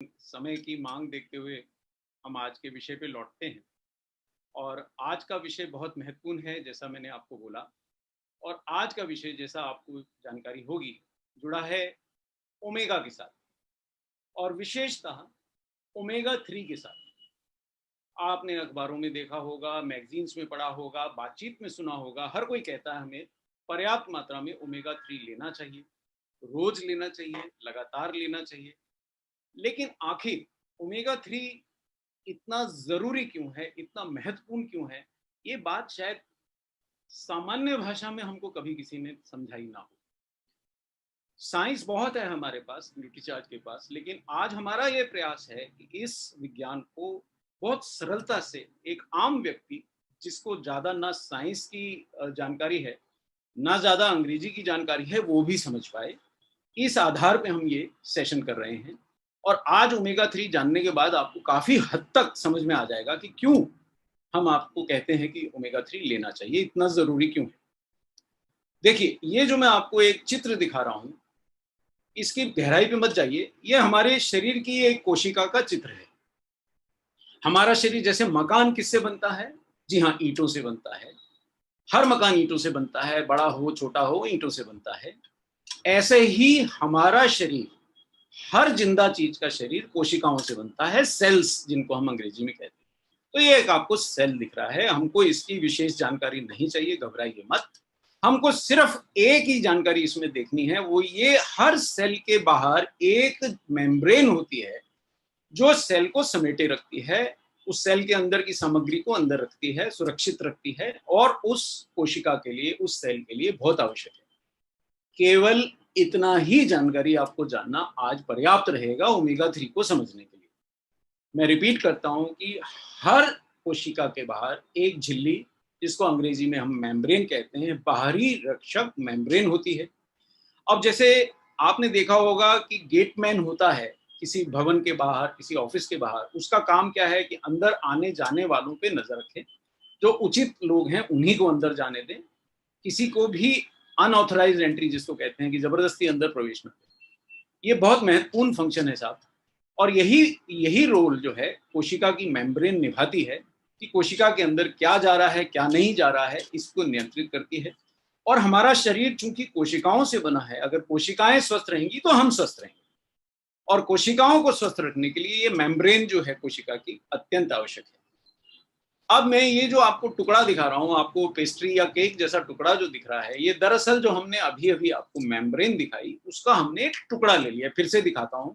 समय की मांग देखते हुए हम आज के विषय पे लौटते हैं। और आज का विषय बहुत महत्वपूर्ण है, जैसा मैंने आपको बोला। और आज का विषय, जैसा आपको जानकारी होगी, जुड़ा है ओमेगा के साथ, और विशेषतः ओमेगा 3 के साथ। आपने अखबारों में देखा होगा, मैगजीन्स में पढ़ा होगा, बातचीत में सुना होगा, हर कोई कहता है हमें पर्याप्त मात्रा में ओमेगा 3 लेना चाहिए, रोज लेना चाहिए, लगातार लेना चाहिए। लेकिन आखिर ओमेगा 3 इतना ज़रूरी क्यों है, इतना महत्वपूर्ण क्यों है? ये बात शायद सामान्य भाषा में हमको कभी किसी ने समझाई ना हो। साइंस बहुत है हमारे पास, न्यूट्रीचार्ज के पास, लेकिन आज हमारा ये प्रयास है कि इस विज्ञान को बहुत सरलता से एक आम व्यक्ति, जिसको ज़्यादा ना साइंस की जानकारी है, ना ज़्यादा अंग्रेजी की जानकारी है, वो भी समझ पाए। इस आधार पे हम ये सेशन कर रहे हैं। और आज ओमेगा 3 जानने के बाद आपको काफ़ी हद तक समझ में आ जाएगा कि क्यों हम आपको कहते हैं कि ओमेगा 3 लेना चाहिए, इतना ज़रूरी क्यों है। देखिए, ये जो मैं आपको एक चित्र दिखा रहा हूँ, इसकी गहराई पे मत जाइए, ये हमारे शरीर की एक कोशिका का चित्र है। हमारा शरीर जैसे मकान किससे बनता है? जी हाँ, ईंटों से बनता है। हर मकान ईंटों से बनता है, बड़ा हो, छोटा हो, ईंटों से बनता है। ऐसे ही हमारा शरीर, हर जिंदा चीज का शरीर कोशिकाओं से बनता है, सेल्स जिनको हम अंग्रेजी में कहते हैं। तो ये एक आपको सेल दिख रहा है, हमको इसकी विशेष जानकारी नहीं चाहिए, घबराइए मत। हमको सिर्फ एक ही जानकारी इसमें देखनी है, वो ये हर सेल के बाहर एक मेम्ब्रेन होती है जो सेल को समेटे रखती है, उस सेल के अंदर की सामग्री को अंदर रखती है, सुरक्षित रखती है, और उस कोशिका के लिए, उस सेल के लिए बहुत आवश्यक है। केवल इतना ही जानकारी आपको जानना आज पर्याप्त रहेगा ओमेगा 3 को समझने के लिए। मैं रिपीट करता हूं कि हर कोशिका के बाहर एक झिल्ली, जिसको अंग्रेजी में हम मेम्ब्रेन कहते हैं, बाहरी रक्षक मेम्ब्रेन होती है। अब जैसे आपने देखा होगा कि गेटमैन होता है किसी भवन के बाहर, किसी ऑफिस के बाहर, उसका काम क्या है कि अंदर आने जाने वालों पे नजर रखे, जो उचित लोग हैं उन्हीं को अंदर जाने दें, किसी को भी अनऑथराइज्ड एंट्री जिसको कहते हैं कि जबरदस्ती अंदर प्रवेश न करें। ये बहुत महत्वपूर्ण फंक्शन है साहब। और यही यही रोल जो है कोशिका की मेम्ब्रेन निभाती है, कि कोशिका के अंदर क्या जा रहा है, क्या नहीं जा रहा है, इसको नियंत्रित करती है। और हमारा शरीर चूंकि कोशिकाओं से बना है, अगर कोशिकाएं स्वस्थ रहेंगी तो हम स्वस्थ रहेंगे। और कोशिकाओं को स्वस्थ रखने के लिए ये मेम्ब्रेन जो है कोशिका की, अत्यंत आवश्यक है। अब मैं ये जो आपको टुकड़ा दिखा रहा हूँ, आपको पेस्ट्री या केक जैसा टुकड़ा जो दिख रहा है, ये दरअसल जो हमने अभी अभी आपको मेम्ब्रेन दिखाई, उसका हमने एक टुकड़ा ले लिया। फिर से दिखाता हूँ,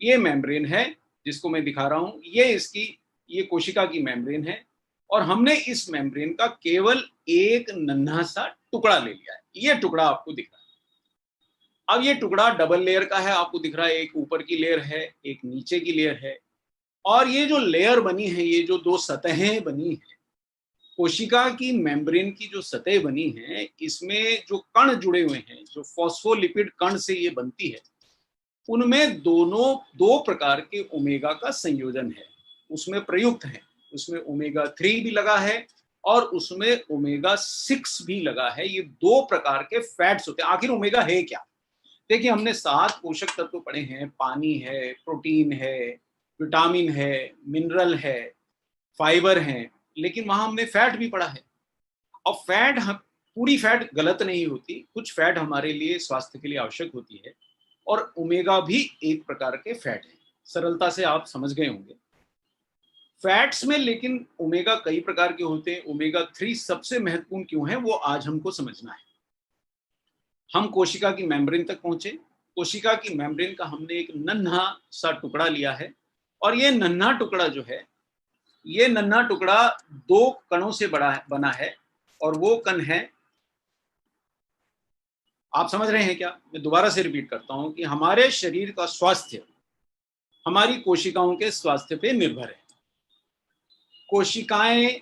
ये मेम्ब्रेन है जिसको मैं दिखा रहा हूँ, ये कोशिका की मेम्ब्रेन है। और हमने इस मेम्ब्रेन का केवल एक नन्हा सा टुकड़ा ले लिया है। ये टुकड़ा आपको दिख रहा है। अब ये टुकड़ा डबल लेयर का है, आपको दिख रहा है, एक ऊपर की लेयर है, एक नीचे की लेयर है। और ये जो लेयर बनी है, ये जो दो सतहें बनी है, कोशिका की मेम्ब्रेन की जो सतह बनी है, इसमें जो कण जुड़े हुए हैं, जो फॉस्फोलिपिड कण से ये बनती है, उनमें दोनों दो प्रकार के ओमेगा का संयोजन है, उसमें प्रयुक्त है। उसमें ओमेगा 3 भी लगा है और उसमें ओमेगा 6 भी लगा है। ये दो प्रकार के फैट्स होते हैं। आखिर ओमेगा है क्या? देखिए, हमने 7 पोषक तत्व पढ़े हैं, पानी है, प्रोटीन है, विटामिन है, मिनरल है, फाइबर है, लेकिन वहां हमने फैट भी पढ़ा है। और पूरी फैट गलत नहीं होती, कुछ फैट हमारे लिए स्वास्थ्य के लिए आवश्यक होती है। और ओमेगा भी एक प्रकार के फैट है, सरलता से आप समझ गए होंगे। फैट्स में लेकिन ओमेगा कई प्रकार के होते हैं। ओमेगा 3 सबसे महत्वपूर्ण क्यों है, वो आज हमको समझना है। हम कोशिका की मेम्ब्रेन तक पहुंचे। कोशिका की मेम्ब्रेन का हमने एक नन्हा सा टुकड़ा लिया है। और ये नन्हा टुकड़ा जो है, ये नन्हा टुकड़ा दो कणों से बना है। और वो कण है, आप समझ रहे हैं क्या? मैं दोबारा से रिपीट करता हूं कि हमारे शरीर का स्वास्थ्य हमारी कोशिकाओं के स्वास्थ्य पे निर्भर है। कोशिकाएं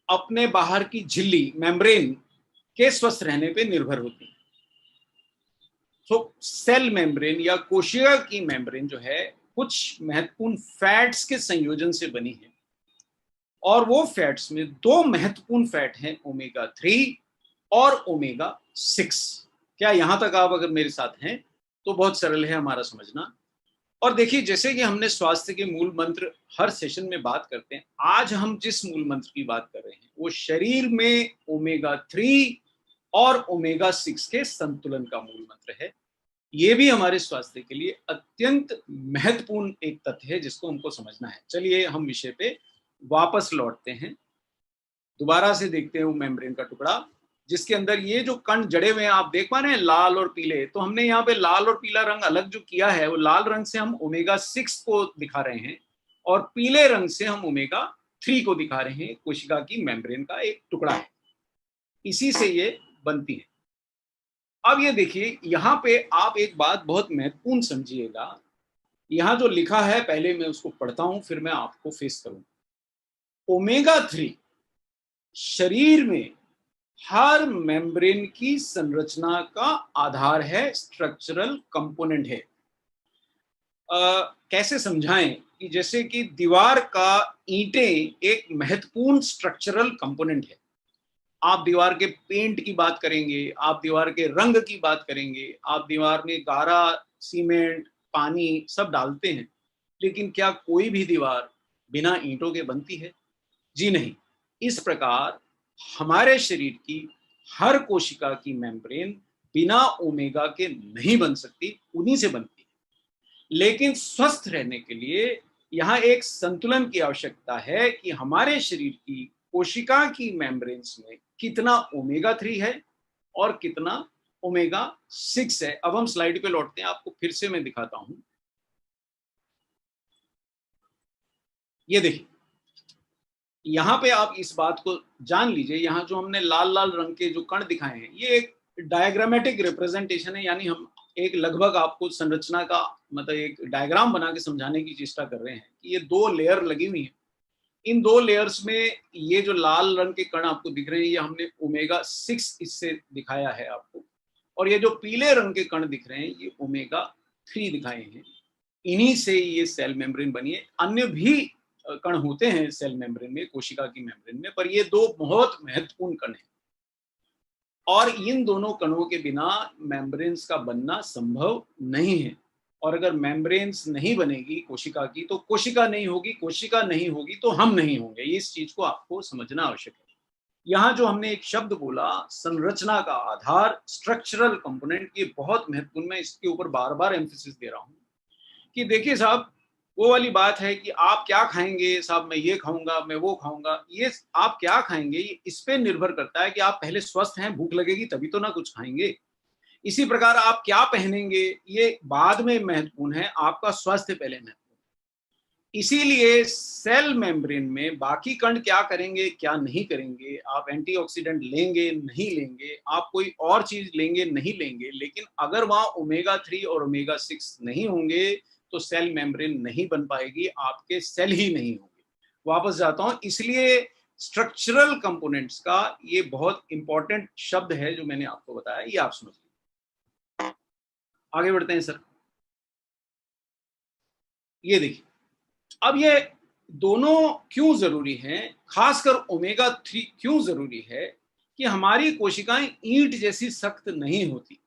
अपने बाहर की झिल्ली, मेम्ब्रेन के स्वस्थ रहने पे निर्भर होती हैं। तो सेल मेम्ब्रेन या कोशिका की मेम्ब्रेन जो है, कुछ महत्वपूर्ण फैट्स के संयोजन से बनी है। और वो फैट्स में दो महत्वपूर्ण फैट हैं, ओमेगा 3 और ओमेगा 6। क्या यहां तक आप अगर मेरे साथ हैं तो बहुत सरल है हमारा समझना। और देखिए, जैसे कि हमने स्वास्थ्य के मूल मंत्र हर सेशन में बात करते हैं, आज हम जिस मूल मंत्र की बात कर रहे हैं वो शरीर में ओमेगा 3 और ओमेगा 6 के संतुलन का मूल मंत्र है। ये भी हमारे स्वास्थ्य के लिए अत्यंत महत्वपूर्ण एक तथ्य है जिसको हमको समझना है। चलिए हम विषय पे वापस लौटते हैं, दोबारा से देखते हैं वो मेम्ब्रेन का टुकड़ा जिसके अंदर ये जो कण जड़े हुए हैं, आप देख पा रहे हैं लाल और पीले। तो हमने यहाँ पे लाल और पीला रंग अलग जो किया है, वो लाल रंग से हम ओमेगा 6 को दिखा रहे हैं और पीले रंग से हम ओमेगा 3 को दिखा रहे हैं। कोशिका की मेम्ब्रेन का एक टुकड़ा है, इसी से ये बनती है। अब ये देखिए, यहाँ पे आप एक बात बहुत महत्वपूर्ण समझिएगा। यहाँ जो लिखा है, पहले मैं उसको पढ़ता हूं, फिर मैं आपको फेस करूं। ओमेगा 3 शरीर में हर मेम्ब्रेन की संरचना का आधार है, स्ट्रक्चरल कंपोनेंट है। कैसे समझाएं कि जैसे कि दीवार का ईंटें एक महत्वपूर्ण स्ट्रक्चरल कंपोनेंट है। आप दीवार के पेंट की बात करेंगे, आप दीवार के रंग की बात करेंगे, आप दीवार में गारा, सीमेंट, पानी सब डालते हैं, लेकिन क्या कोई भी दीवार बिना ईंटों के बनती है? जी नहीं। इस प्रकार हमारे शरीर की हर कोशिका की मेम्ब्रेन बिना ओमेगा के नहीं बन सकती, उन्हीं से बनती है। लेकिन स्वस्थ रहने के लिए यहाँ एक संतुलन की आवश्यकता है कि हमारे शरीर की कोशिका की मेम्ब्रेन्स में कितना ओमेगा 3 है और कितना ओमेगा 6 है। अब हम स्लाइड पे लौटते हैं, आपको फिर से मैं दिखाता हूं। ये देखिए, यहाँ पे आप इस बात को जान लीजिए, यहाँ जो हमने लाल लाल रंग के जो कण दिखाए हैं, ये एक डायग्रामेटिक रिप्रेजेंटेशन है, यानी हम एक लगभग आपको संरचना का मतलब एक डायग्राम बना के समझाने की चेष्टा कर रहे हैं कि ये दो लेयर लगी हुई हैं। इन दो लेयर्स में ये जो लाल रंग के कण आपको दिख रहे हैं, ये हमने ओमेगा 6 इससे दिखाया है आपको, और ये जो पीले रंग के कण दिख रहे हैं, ये ओमेगा 3 दिखाए हैं। इन्हीं से ये सेल मेम्ब्रेन बनी है। अन्य भी कण होते हैं सेल मेम्ब्रेन में, कोशिका की मेम्ब्रेन में, पर ये दो बहुत महत्वपूर्ण कण हैं और इन दोनों कणों के बिना मेम्ब्रेन्स का बनना संभव नहीं है। और अगर मेम्ब्रेन्स नहीं बनेगी कोशिका की, तो कोशिका नहीं होगी, कोशिका नहीं होगी तो हम नहीं होंगे। इस चीज को आपको समझना आवश्यक है। यहाँ जो हमने एक शब्द बोला, संरचना का आधार, स्ट्रक्चरल कंपोनेंट, ये बहुत महत्वपूर्ण, मैं इसके ऊपर बार बार एम्फेसिस दे रहा हूँ कि देखिए साहब, वो वाली बात है कि आप क्या खाएंगे साहब, मैं ये खाऊंगा, मैं वो खाऊंगा। ये आप क्या खाएंगे ये इस पे निर्भर करता है कि आप पहले स्वस्थ हैं, भूख लगेगी तभी तो ना कुछ खाएंगे। इसी प्रकार आप क्या पहनेंगे ये बाद में महत्वपूर्ण है, आपका स्वास्थ्य पहले महत्वपूर्ण। इसीलिए सेल मेम्ब्रेन में बाकी कण क्या करेंगे क्या नहीं करेंगे, आप एंटीऑक्सीडेंट लेंगे नहीं लेंगे, आप कोई और चीज लेंगे नहीं लेंगे, लेकिन अगर वहां ओमेगा 3 और ओमेगा 6 नहीं होंगे तो सेल मेम्ब्रेन नहीं बन पाएगी, आपके सेल ही नहीं होंगे। वापस जाता हूं, इसलिए स्ट्रक्चरल कंपोनेंट्स का ये बहुत इंपॉर्टेंट शब्द है जो मैंने आपको बताया, ये आप समझ लीजिए। आगे बढ़ते हैं सर। ये देखिए, अब ये दोनों क्यों जरूरी हैं, खासकर ओमेगा 3 क्यों जरूरी है कि हमारी कोशिकाएं ईंट जैसी सख्त नहीं होती,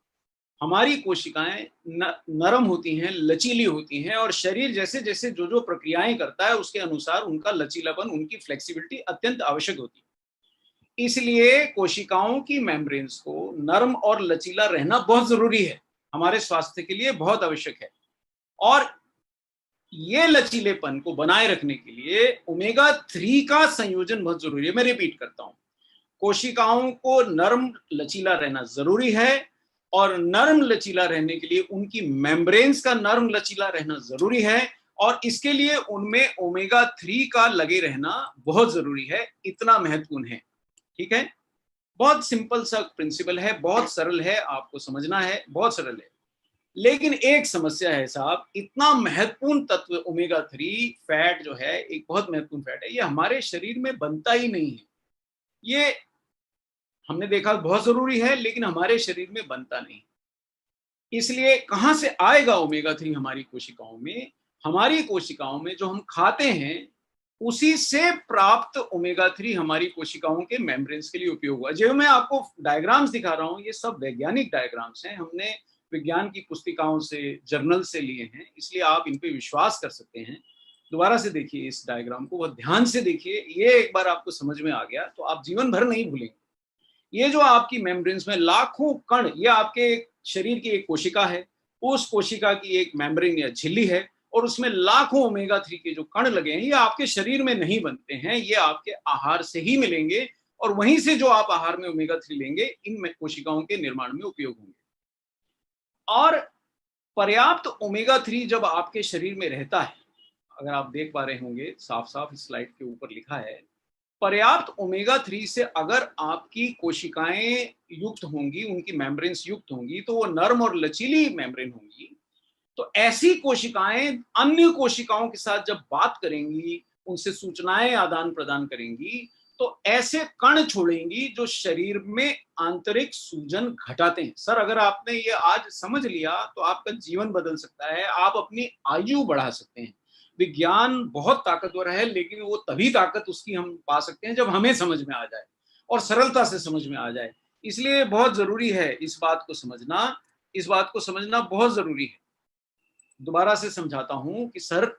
हमारी कोशिकाएं नरम होती हैं, लचीली होती हैं, और शरीर जैसे जैसे जो जो प्रक्रियाएं करता है उसके अनुसार उनका लचीलापन, उनकी फ्लेक्सिबिलिटी अत्यंत आवश्यक होती है। इसलिए कोशिकाओं की मेम्ब्रेन्स को नरम और लचीला रहना बहुत जरूरी है, हमारे स्वास्थ्य के लिए बहुत आवश्यक है। और ये लचीलेपन को बनाए रखने के लिए ओमेगा 3 का संयोजन बहुत जरूरी है। मैं रिपीट करता हूं, कोशिकाओं को नरम लचीला रहना जरूरी है, और नरम लचीला रहने के लिए उनकी मेम्ब्रेन्स का नरम लचीला रहना जरूरी है, और इसके लिए उनमें ओमेगा 3 का लगे रहना बहुत जरूरी है। इतना महत्वपूर्ण है, ठीक है। बहुत सिंपल सा प्रिंसिपल है, बहुत सरल है, आपको समझना है, बहुत सरल है। लेकिन एक समस्या है साहब, इतना महत्वपूर्ण तत्व ओमेगा 3 फैट जो है, एक बहुत महत्वपूर्ण फैट है, ये हमारे शरीर में बनता ही नहीं है। ये हमने देखा बहुत जरूरी है, लेकिन हमारे शरीर में बनता नहीं। इसलिए कहां से आएगा ओमेगा 3 हमारी कोशिकाओं में? हमारी कोशिकाओं में जो हम खाते हैं उसी से प्राप्त ओमेगा 3 हमारी कोशिकाओं के मेम्ब्रेन्स के लिए उपयोग हुआ। जो मैं आपको डायग्राम्स दिखा रहा हूं, ये सब वैज्ञानिक डायग्राम्स हैं। हमने विज्ञान की पुस्तिकाओं से, जर्नल से लिए हैं, इसलिए आप इन पे विश्वास कर सकते हैं। दोबारा से देखिए इस डायग्राम को, बहुत ध्यान से देखिए, ये एक बार आपको समझ में आ गया तो आप जीवन भर नहीं भूलेंगे। ये जो आपकी मेम्ब्रेन्स में लाखों कण, ये आपके शरीर की एक कोशिका है, उस कोशिका की एक मेम्ब्रेन या झिल्ली है, और उसमें लाखों ओमेगा 3 के जो कण लगे हैं, ये आपके शरीर में नहीं बनते हैं, ये आपके आहार से ही मिलेंगे, और वहीं से जो आप आहार में ओमेगा 3 लेंगे, इन कोशिकाओं के निर्माण में उपयोग होंगे। और पर्याप्त ओमेगा 3 जब आपके शरीर में रहता है, अगर आप देख पा रहे होंगे साफ साफ इस स्लाइड के ऊपर लिखा है, पर्याप्त ओमेगा 3 से अगर आपकी कोशिकाएं युक्त होंगी, उनकी मेम्ब्रेन्स युक्त होंगी, तो वो नर्म और लचीली मेम्ब्रेन होंगी। तो ऐसी कोशिकाएं अन्य कोशिकाओं के साथ जब बात करेंगी, उनसे सूचनाएं आदान प्रदान करेंगी, तो ऐसे कण छोड़ेंगी जो शरीर में आंतरिक सूजन घटाते हैं। सर, अगर आपने ये आज समझ लिया तो आपका जीवन बदल सकता है, आप अपनी आयु बढ़ा सकते हैं। विज्ञान बहुत ताकतवर है, लेकिन वो तभी ताकत उसकी हम पा सकते हैं जब हमें समझ में आ जाए और सरलता से समझ में आ जाए। इसलिए बहुत जरूरी है इस बात को समझना, इस बात को समझना बहुत जरूरी है। दोबारा से समझाता हूं कि सर,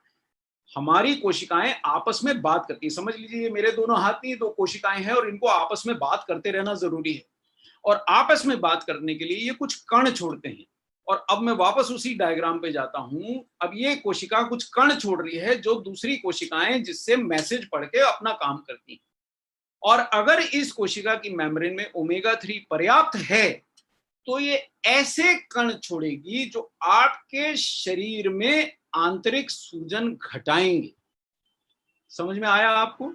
हमारी कोशिकाएं आपस में बात करती है। समझ लीजिए ये मेरे दोनों हाथ नहीं, दो कोशिकाएं हैं और इनको आपस में बात करते रहना जरूरी है। और आपस में बात करने के लिए ये कुछ कण छोड़ते हैं। और अब मैं वापस उसी डायग्राम पे जाता हूं। अब ये कोशिका कुछ कण छोड़ रही है जो दूसरी कोशिकाएं जिससे मैसेज पढ़ के अपना काम करती हैं। और अगर इस कोशिका की मेम्ब्रेन में ओमेगा 3 पर्याप्त है, तो ये ऐसे कण छोड़ेगी जो आपके शरीर में आंतरिक सूजन घटाएंगे। समझ में आया आपको?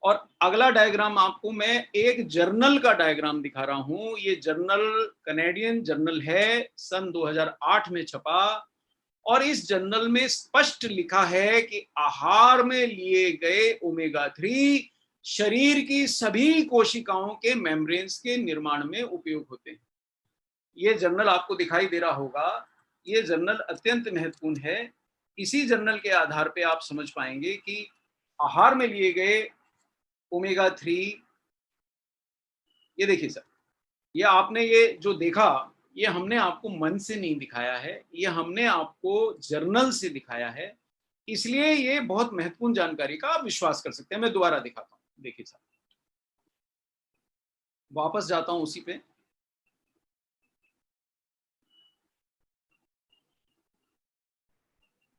और अगला डायग्राम आपको मैं एक जर्नल का डायग्राम दिखा रहा हूं। ये जर्नल कनेडियन जर्नल है, सन 2008 में छपा, और इस जर्नल में स्पष्ट लिखा है कि आहार में लिए गए ओमेगा 3 शरीर की सभी कोशिकाओं के मेम्ब्रेन्स के निर्माण में उपयोग होते हैं। ये जर्नल आपको दिखाई दे रहा होगा। ये जर्नल अत्यंत महत्वपूर्ण है। इसी जर्नल के आधार पे आप समझ पाएंगे कि आहार में लिए गए ओमेगा 3, ये देखिए सर, ये आपने ये जो देखा, ये हमने आपको मन से नहीं दिखाया है, ये हमने आपको जर्नल से दिखाया है। इसलिए ये बहुत महत्वपूर्ण जानकारी का आप विश्वास कर सकते हैं। मैं दोबारा दिखाता हूं, देखिए सर, वापस जाता हूं उसी पे।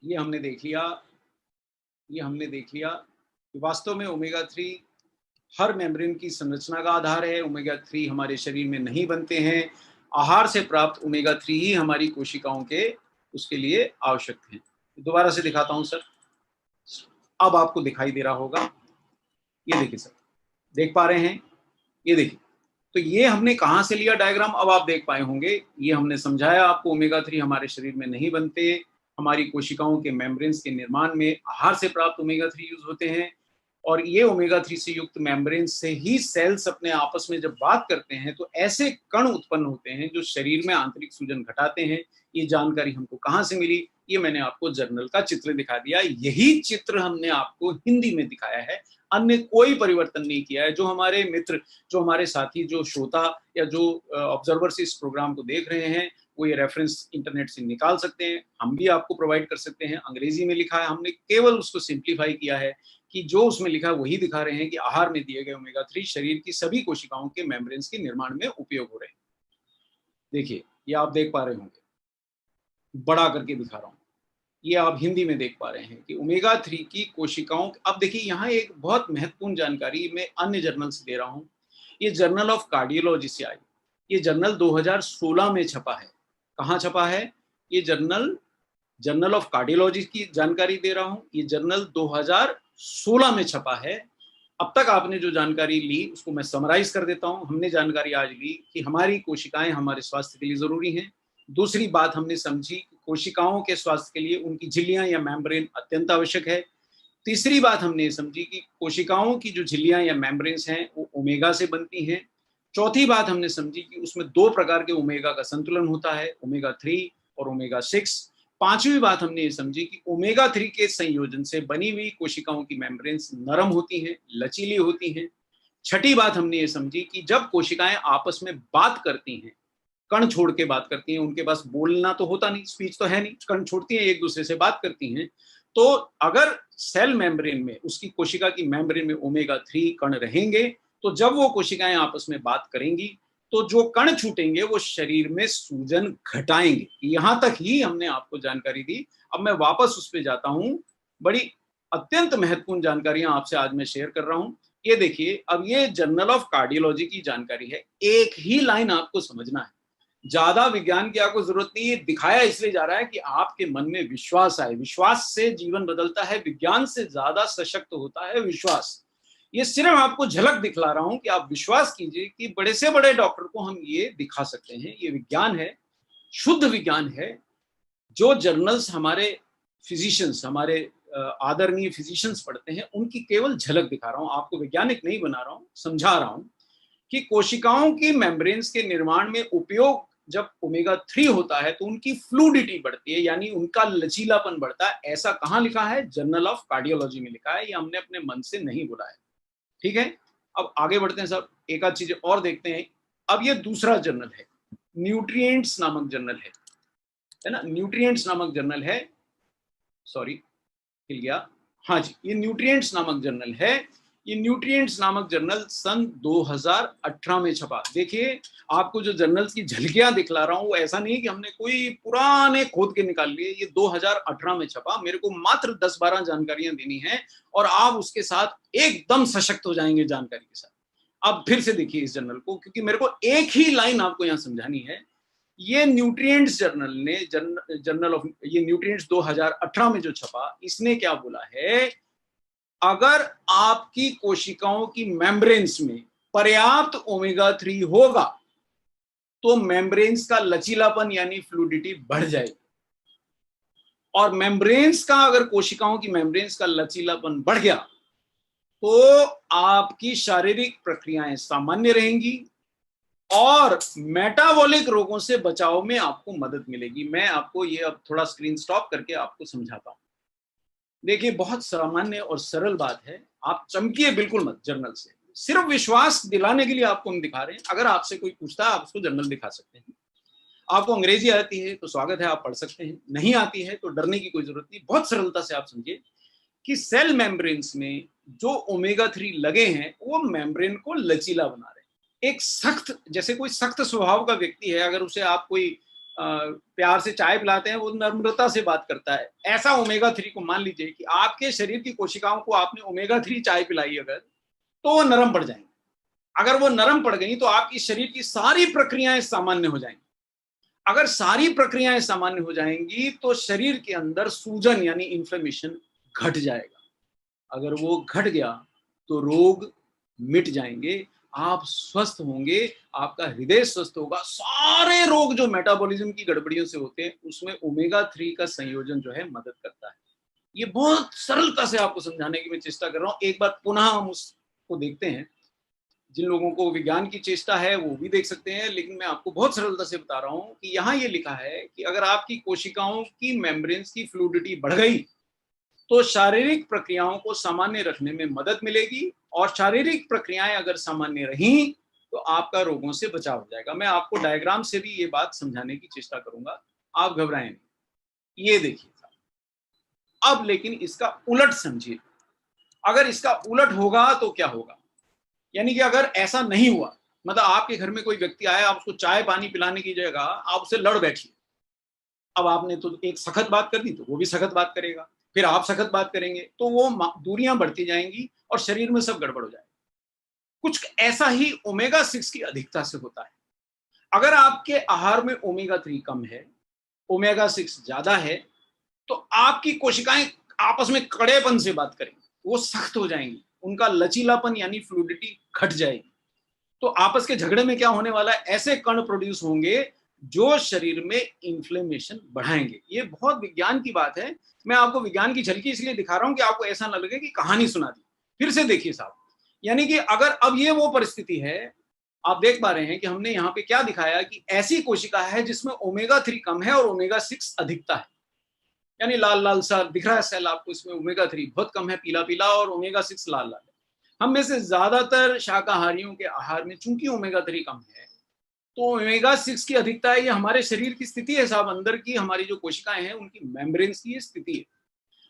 ये हमने देख लिया, ये हमने देख लिया कि वास्तव में ओमेगा 3 हर मेम्ब्रेन की संरचना का आधार है। ओमेगा 3 हमारे शरीर में नहीं बनते हैं, आहार से प्राप्त ओमेगा 3 ही हमारी कोशिकाओं के उसके लिए आवश्यक हैं। दोबारा से दिखाता हूं सर, अब आपको दिखाई दे रहा होगा। ये देखिए सर, देख पा रहे हैं? ये देखिए, तो ये हमने कहां से लिया डायग्राम, अब आप देख पाए होंगे। ये हमने समझाया आपको, ओमेगा 3 हमारे शरीर में नहीं बनते, हमारी कोशिकाओं के मेम्ब्रेन्स के निर्माण में आहार से प्राप्त ओमेगा 3 यूज होते हैं। और ये ओमेगा 3 से युक्त मेम्ब्रेन से ही सेल्स अपने आपस में जब बात करते हैं तो ऐसे कण उत्पन्न होते हैं जो शरीर में आंतरिक सूजन घटाते हैं। ये जानकारी हमको कहाँ से मिली? ये मैंने आपको जर्नल का चित्र दिखा दिया। यही चित्र हमने आपको हिंदी में दिखाया है, अन्य कोई परिवर्तन नहीं किया है। जो हमारे मित्र, जो हमारे साथी, जो श्रोता या जो ऑब्जर्वर्स इस प्रोग्राम को देख रहे हैं, वो ये रेफरेंस इंटरनेट से निकाल सकते हैं, हम भी आपको प्रोवाइड कर सकते हैं। अंग्रेजी में लिखा है, हमने केवल उसको सिंप्लीफाई किया है कि जो उसमें लिखा है वही दिखा रहे हैं कि आहार में दिए गए ओमेगा 3 शरीर की सभी कोशिकाओं के मेम्ब्रेन्स के निर्माण में उपयोग हो रहे हैं। देखिए, ये आप देख पा रहे होंगे, बड़ा करके दिखा रहा हूं। ये आप हिंदी में देख पा रहे हैं कि ओमेगा 3 की कोशिकाओं, अब देखिए यहाँ एक बहुत महत्वपूर्ण जानकारी मैं अन्य जर्नल से दे रहा हूँ। ये जर्नल ऑफ कार्डियोलॉजी से आई, ये जर्नल 2016 में छपा है। कहाँ छपा है ये जर्नल? जर्नल ऑफ कार्डियोलॉजी की जानकारी दे रहा हूँ। ये जर्नल 2016 में छपा है। अब तक आपने जो जानकारी ली उसको मैं समराइज कर देता हूँ। हमने जानकारी आज ली कि हमारी कोशिकाएं हमारे स्वास्थ्य के लिए जरूरी हैं। दूसरी बात हमने समझी कि कोशिकाओं के स्वास्थ्य के लिए उनकी झिल्लियां या मेम्ब्रेन अत्यंत आवश्यक है। तीसरी बात हमने समझी कि कोशिकाओं की जो झिल्लियां या मेम्ब्रेन्स हैं वो ओमेगा से बनती हैं। चौथी बात हमने समझी कि उसमें दो प्रकार के ओमेगा का संतुलन होता है, ओमेगा 3 और ओमेगा 6। पांचवी बात हमने ये समझी कि ओमेगा 3 के संयोजन से बनी हुई कोशिकाओं की मेम्ब्रेन्स नरम होती हैं, लचीली होती हैं। छठी बात हमने ये समझी कि जब कोशिकाएं आपस में बात करती हैं कण छोड़ के बात करती हैं, उनके पास बोलना तो होता नहीं, स्पीच तो है नहीं, कण छोड़ती हैं, एक दूसरे से बात करती हैं। तो अगर सेल मेम्ब्रेन में, उसकी कोशिका की मेम्ब्रेन में ओमेगा 3 कण रहेंगे, तो जब वो कोशिकाएं आपस में बात करेंगी तो जो कण छूटेंगे वो शरीर में सूजन घटाएंगे। यहां तक ही हमने आपको जानकारी दी। अब मैं वापस उस पर जाता हूं। बड़ी अत्यंत महत्वपूर्ण जानकारियां आपसे आज मैं शेयर कर रहा हूं। ये देखिए, अब ये जर्नल ऑफ कार्डियोलॉजी की जानकारी है, एक ही लाइन आपको समझना है, ज्यादा विज्ञान की आपको जरूरत नहीं है। दिखाया इसलिए जा रहा है कि आपके मन में विश्वास आए। विश्वास से जीवन बदलता है, विज्ञान से ज्यादा सशक्त होता है विश्वास। ये सिर्फ आपको झलक दिखला रहा हूं कि आप विश्वास कीजिए कि बड़े से बड़े डॉक्टर को हम ये दिखा सकते हैं। ये विज्ञान है, शुद्ध विज्ञान है। जो जर्नल्स हमारे फिजिशियंस, हमारे आदरणीय फिजिशियंस पढ़ते हैं, उनकी केवल झलक दिखा रहा हूं आपको, वैज्ञानिक नहीं बना रहा हूं, समझा रहा हूं कि कोशिकाओं की मेम्ब्रेन्स के निर्माण में उपयोग जब ओमेगा 3 होता है तो उनकी फ्लूडिटी बढ़ती है, यानी उनका लचीलापन बढ़ता है। ऐसा कहां लिखा है? जर्नल ऑफ कार्डियोलॉजी में लिखा है। ये हमने अपने मन से नहीं बोला है, ठीक है। अब आगे बढ़ते हैं सब, एक आध चीजें और देखते हैं। अब ये दूसरा जर्नल है, न्यूट्रिएंट्स नामक जर्नल है ना, न्यूट्रिएंट्स नामक जर्नल है। सॉरी, हिल गया। हाँ जी, ये न्यूट्रिएंट्स नामक जर्नल है। ये न्यूट्रिएंट्स नामक जर्नल सन 2018 में छपा। देखिए, आपको जो जर्नल्स की झलकियां दिखला रहा हूं वो ऐसा नहीं कि हमने कोई पुराने खोद के निकाल लिए। ये 2018 में छपा। मेरे को मात्र 10-12 जानकारियां देनी है और आप उसके साथ एकदम सशक्त हो जाएंगे जानकारी के साथ। अब फिर से देखिए इस जर्नल को, क्योंकि मेरे को एक ही लाइन आपको यहां समझानी है। ये न्यूट्रिएंट्स जर्नल ने, जर्नल ऑफ, ये न्यूट्रिएंट्स 2018 में जो छपा, इसने क्या बोला है? अगर आपकी कोशिकाओं की मेम्ब्रेन्स में पर्याप्त ओमेगा 3 होगा तो मेम्ब्रेन्स का लचीलापन यानी फ्लूडिटी बढ़ जाएगी। और मेम्ब्रेन्स का, अगर कोशिकाओं की मेम्ब्रेन्स का लचीलापन बढ़ गया तो आपकी शारीरिक प्रक्रियाएं सामान्य रहेंगी और मेटाबॉलिक रोगों से बचाव में आपको मदद मिलेगी। मैं आपको ये अब थोड़ा स्क्रीन स्टॉप करके आपको समझाता हूं। देखिए, बहुत सामान्य और सरल बात है, आप चमकिए बिल्कुल मत जर्नल से। सिर्फ विश्वास दिलाने के लिए आपको हम दिखा रहे हैं। अगर आपसे कोई पूछता है, आप उसको जर्नल दिखा सकते हैं। आपको अंग्रेजी आती है तो स्वागत है, आप पढ़ सकते हैं। नहीं आती है तो डरने की कोई जरूरत नहीं। बहुत सरलता से आप समझिए कि सेल मेम्ब्रेन्स में जो ओमेगा 3 लगे हैं वो मेम्ब्रेन को लचीला बना रहे हैं। एक सख्त, जैसे कोई सख्त स्वभाव का व्यक्ति है, अगर उसे आप कोई प्यार से चाय पिलाते हैं, वो नम्रता से बात करता है। ऐसा ओमेगा 3 को, मान लीजिए कि आपके शरीर की कोशिकाओं को आपने ओमेगा 3 चाय पिलाई अगर, तो वो नरम पड़ जाएंगे। अगर वो नरम पड़ गई तो आपकी शरीर की सारी प्रक्रियाएं सामान्य हो जाएंगी। अगर सारी प्रक्रियाएं सामान्य हो जाएंगी तो शरीर के अंदर सूजन यानी इन्फ्लेमेशन घट जाएगा। अगर वो घट गया तो रोग मिट जाएंगे, आप स्वस्थ होंगे, आपका हृदय स्वस्थ होगा। सारे रोग जो मेटाबॉलिज्म की गड़बड़ियों से होते हैं उसमें ओमेगा 3 का संयोजन जो है मदद करता है। ये बहुत सरलता से आपको समझाने की मैं चेष्टा कर रहा हूं। एक बार पुनः हम उसको देखते हैं। जिन लोगों को विज्ञान की चेष्टा है वो भी देख सकते हैं, लेकिन मैं आपको बहुत सरलता से बता रहा हूं कि यहाँ ये लिखा है कि अगर आपकी कोशिकाओं की मेम्ब्रेन्स की फ्लूडिटी बढ़ गई तो शारीरिक प्रक्रियाओं को सामान्य रखने में मदद मिलेगी, और शारीरिक प्रक्रियाएं अगर सामान्य रहीं तो आपका रोगों से बचाव हो जाएगा। मैं आपको डायग्राम से भी ये बात समझाने की चेष्टा करूंगा, आप घबराएं नहीं। ये देखिए, अब लेकिन इसका उलट समझिए। अगर इसका उलट होगा तो क्या होगा? यानी कि अगर ऐसा नहीं हुआ, मतलब आपके घर में कोई व्यक्ति आया, आप उसको चाय पानी पिलाने की जगह आप उससे लड़ बैठिए। अब आपने तो एक सख्त बात कर दी तो वो भी सख्त बात करेगा, फिर आप सख्त बात करेंगे, तो वो दूरियां बढ़ती जाएंगी और शरीर में सब गड़बड़ हो जाएगा। कुछ ऐसा ही ओमेगा 6 की अधिकता से होता है। अगर आपके आहार में ओमेगा 3 कम है, ओमेगा 6 ज्यादा है, तो आपकी कोशिकाएं आपस में कड़ेपन से बात करेंगी, वो सख्त हो जाएंगी, उनका लचीलापन यानी फ्लूडिटी घट जाएगी। तो आपस के झगड़े में क्या होने वाला है? ऐसे कण प्रोड्यूस होंगे जो शरीर में इन्फ्लेमेशन बढ़ाएंगे। ये बहुत विज्ञान की बात है। मैं आपको विज्ञान की झलकी इसलिए दिखा रहा हूं कि आपको ऐसा ना लगे कि कहानी सुना दी। फिर से देखिए साहब, यानी कि अगर अब ये वो परिस्थिति है, आप देख पा रहे हैं कि हमने यहाँ पे क्या दिखाया कि ऐसी कोशिका है जिसमें ओमेगा 3 कम है और ओमेगा 6 अधिकता है। यानी लाल लाल सा दिख रहा है सेल आपको, इसमें ओमेगा 3 बहुत कम है, पीला पीला, और ओमेगा 6 लाल लाल है। हम में से ज्यादातर शाकाहारियों के आहार में चूंकि ओमेगा 3 कम है, तो ओमेगा 6 की अधिकता है, ये हमारे शरीर की स्थिति है साहब, अंदर की हमारी जो कोशिकाएं हैं उनकी मेम्ब्रेन्स की ये स्थिति है।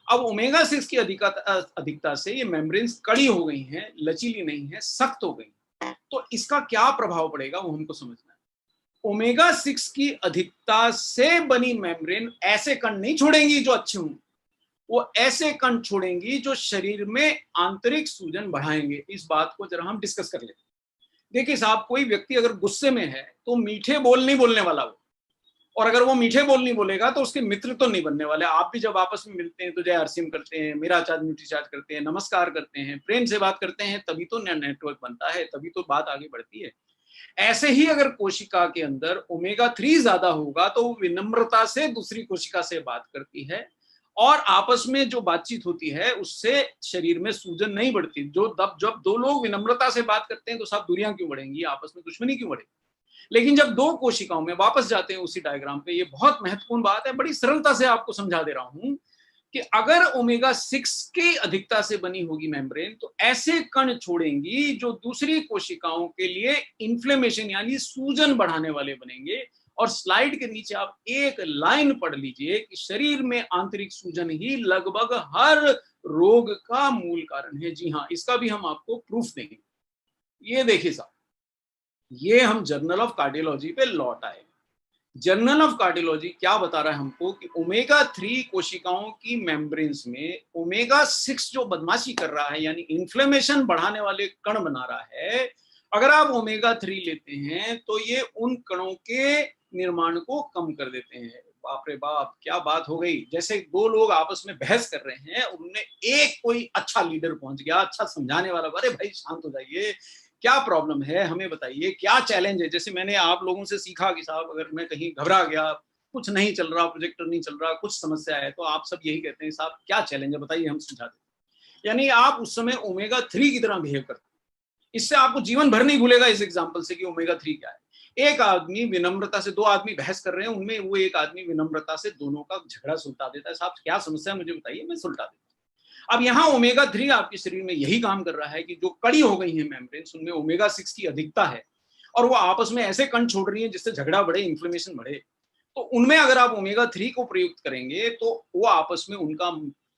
अब ओमेगा 6 की अधिकता से ये मेम्ब्रेन्स कड़ी हो गई हैं, लचीली नहीं है, सख्त हो गई। तो इसका क्या प्रभाव पड़ेगा वो हमको समझना है। ओमेगा 6 की अधिकता से बनी मेम्ब्रेन ऐसे कण नहीं छोड़ेंगी जो अच्छे हों, वो ऐसे कण छोड़ेंगी जो शरीर में आंतरिक सूजन बढ़ाएंगे। इस बात को जरा हम डिस्कस कर लेते हैं। देखिए साहब, कोई व्यक्ति अगर गुस्से में है तो मीठे बोल नहीं बोलने वाला वो, और अगर वो मीठे बोल नहीं बोलेगा तो उसके मित्र तो नहीं बनने वाले। आप भी जब आपस में मिलते हैं तो जय हरसिम करते हैं, मेरा चार्ज न्यूट्री चार्ज करते हैं, नमस्कार करते हैं, प्रेम से बात करते हैं, तभी तो नेटवर्क बनता है, तभी तो बात आगे बढ़ती है। ऐसे ही अगर कोशिका के अंदर ओमेगा 3 ज्यादा होगा तो वो विनम्रता से दूसरी कोशिका से बात करती है, और आपस में जो बातचीत होती है उससे शरीर में सूजन नहीं बढ़ती। जब दो लोग विनम्रता से बात करते हैं तो सब दूरियां क्यों बढ़ेंगी, आपस में दुश्मनी क्यों बढ़ेगी। लेकिन जब दो कोशिकाओं में, वापस जाते हैं उसी डायग्राम पे, ये बहुत महत्वपूर्ण बात है, बड़ी सरलता से आपको समझा दे रहा हूं कि अगर ओमेगा 6 की अधिकता से बनी होगी मेम्ब्रेन तो ऐसे कण छोड़ेंगी जो दूसरी कोशिकाओं के लिए इन्फ्लेमेशन यानी सूजन बढ़ाने वाले बनेंगे। और स्लाइड के नीचे आप एक लाइन पढ़ लीजिए कि शरीर में आंतरिक सूजन ही लगभग हर रोग का मूल कारण है। जी हाँ, इसका भी हम आपको प्रूफ देंगे। ये देखिए साहब, ये हम जर्नल ऑफ कार्डियोलॉजी पे लौट आए। जर्नल ऑफ कार्डियोलॉजी क्या बता रहा है हमको कि ओमेगा 3 कोशिकाओं की मेम्ब्रेन्स में ओमेगा 6 जो बदमाशी कर रहा है यानी इन्फ्लेमेशन बढ़ाने वाले कण बना रहा है, अगर आप ओमेगा 3 लेते हैं तो ये उन कणों के निर्माण को कम कर देते हैं। बाप रे बाप, क्या बात हो गई। जैसे दो लोग आपस में बहस कर रहे हैं, उनमें एक कोई अच्छा लीडर पहुंच गया, अच्छा समझाने वाला, अरे भाई शांत हो जाइए, क्या प्रॉब्लम है हमें बताइए, क्या चैलेंज है। जैसे मैंने आप लोगों से सीखा कि साहब अगर मैं कहीं घबरा गया, कुछ नहीं चल रहा, प्रोजेक्टर नहीं चल रहा, कुछ समस्या है, तो आप सब यही कहते हैं साहब क्या चैलेंज है बताइए, हम समझा देते हैं। यानी आप उस समय ओमेगा 3 की तरह बिहेव करते हैं। इससे आपको जीवन भर नहीं भूलेगा इस एग्जाम्पल से कि ओमेगा 3 क्या है। एक आदमी विनम्रता से, दो आदमी बहस कर रहे हैं, उनमें वो एक आदमी विनम्रता से दोनों का झगड़ा सुलटा देता है। साहब क्या समस्या है मुझे बताइए, मैं सुलटा देता हूं। अब यहाँ ओमेगा 3 आपके शरीर में यही काम कर रहा है कि जो कड़ी हो गई है मेम्ब्रेन्स, उनमें ओमेगा 6 की अधिकता है और वो आपस में ऐसे कण छोड़ रही है जिससे झगड़ा बढ़े, इन्फ्लेमेशन बढ़े। तो उनमें अगर आप ओमेगा 3 को प्रयुक्त करेंगे तो वो आपस में उनका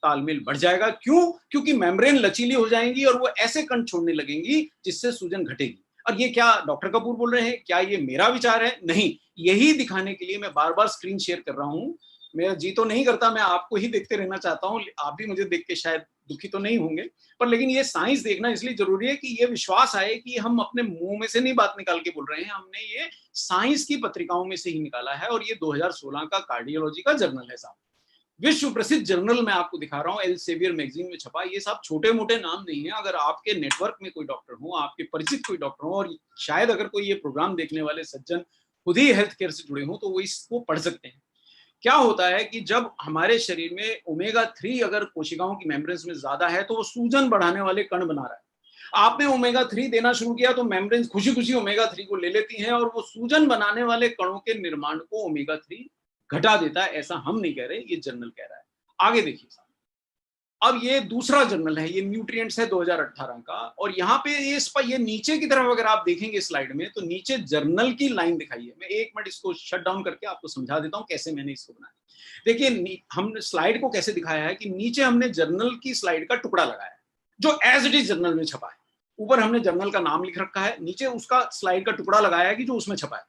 तालमेल बढ़ जाएगा। क्यों? क्योंकि मेम्ब्रेन लचीली हो जाएंगी और वो ऐसे कण छोड़ने लगेंगी जिससे सूजन घटेगी। और ये क्या डॉक्टर कपूर बोल रहे हैं, क्या ये मेरा विचार है? नहीं, यही दिखाने के लिए मैं बार बार स्क्रीन शेयर कर रहा हूं। मेरा जी तो नहीं करता, मैं आपको ही देखते रहना चाहता हूं, आप भी मुझे देख के शायद दुखी तो नहीं होंगे, पर लेकिन ये साइंस देखना इसलिए जरूरी है कि ये विश्वास आए कि हम अपने मुंह में से नहीं बात निकाल के बोल रहे हैं, हमने ये साइंस की पत्रिकाओं में से ही निकाला है। और ये 2016 का कार्डियोलॉजी का जर्नल है साहब, विश्व प्रसिद्ध जर्नल में आपको दिखा रहा हूँ, एल सेवियर मैगजीन में छपा। ये सब छोटे मोटे नाम नहीं है। अगर आपके नेटवर्क में कोई डॉक्टर हो, आपके परिचित कोई डॉक्टर हो, और शायद अगर कोई ये प्रोग्राम देखने वाले सज्जन खुद ही हेल्थ केयर से जुड़े हो तो वो इसको पढ़ सकते हैं। क्या होता है कि जब हमारे शरीर में ओमेगा 3 अगर कोशिकाओं की मेम्ब्रेन्स में ज्यादा है तो वो सूजन बढ़ाने वाले कण बना रहा है। आपने ओमेगा 3 देना शुरू किया तो मेम्ब्रेन्स खुशी खुशी ओमेगा 3 को ले लेती हैं और वो सूजन बनाने वाले कणों के निर्माण को ओमेगा 3 घटा देता है। ऐसा हम नहीं कह रहे, ये जर्नल कह रहा है। आगे देखिए साहब, अब ये दूसरा जर्नल है, ये न्यूट्रिएंट्स है 2018 का, और यहाँ पे ये नीचे की तरफ अगर आप देखेंगे स्लाइड में तो नीचे जर्नल की लाइन दिखाई है। मैं एक मिनट इसको शट डाउन करके आपको समझा देता हूँ कैसे मैंने इसको बनाया। देखिए हमने स्लाइड को कैसे दिखाया है कि नीचे हमने जर्नल की स्लाइड का टुकड़ा लगाया है जो एज इट इज जर्नल में छपा है। ऊपर हमने जर्नल का नाम लिख रखा है, नीचे उसका स्लाइड का टुकड़ा लगाया है कि जो उसमें छपा है।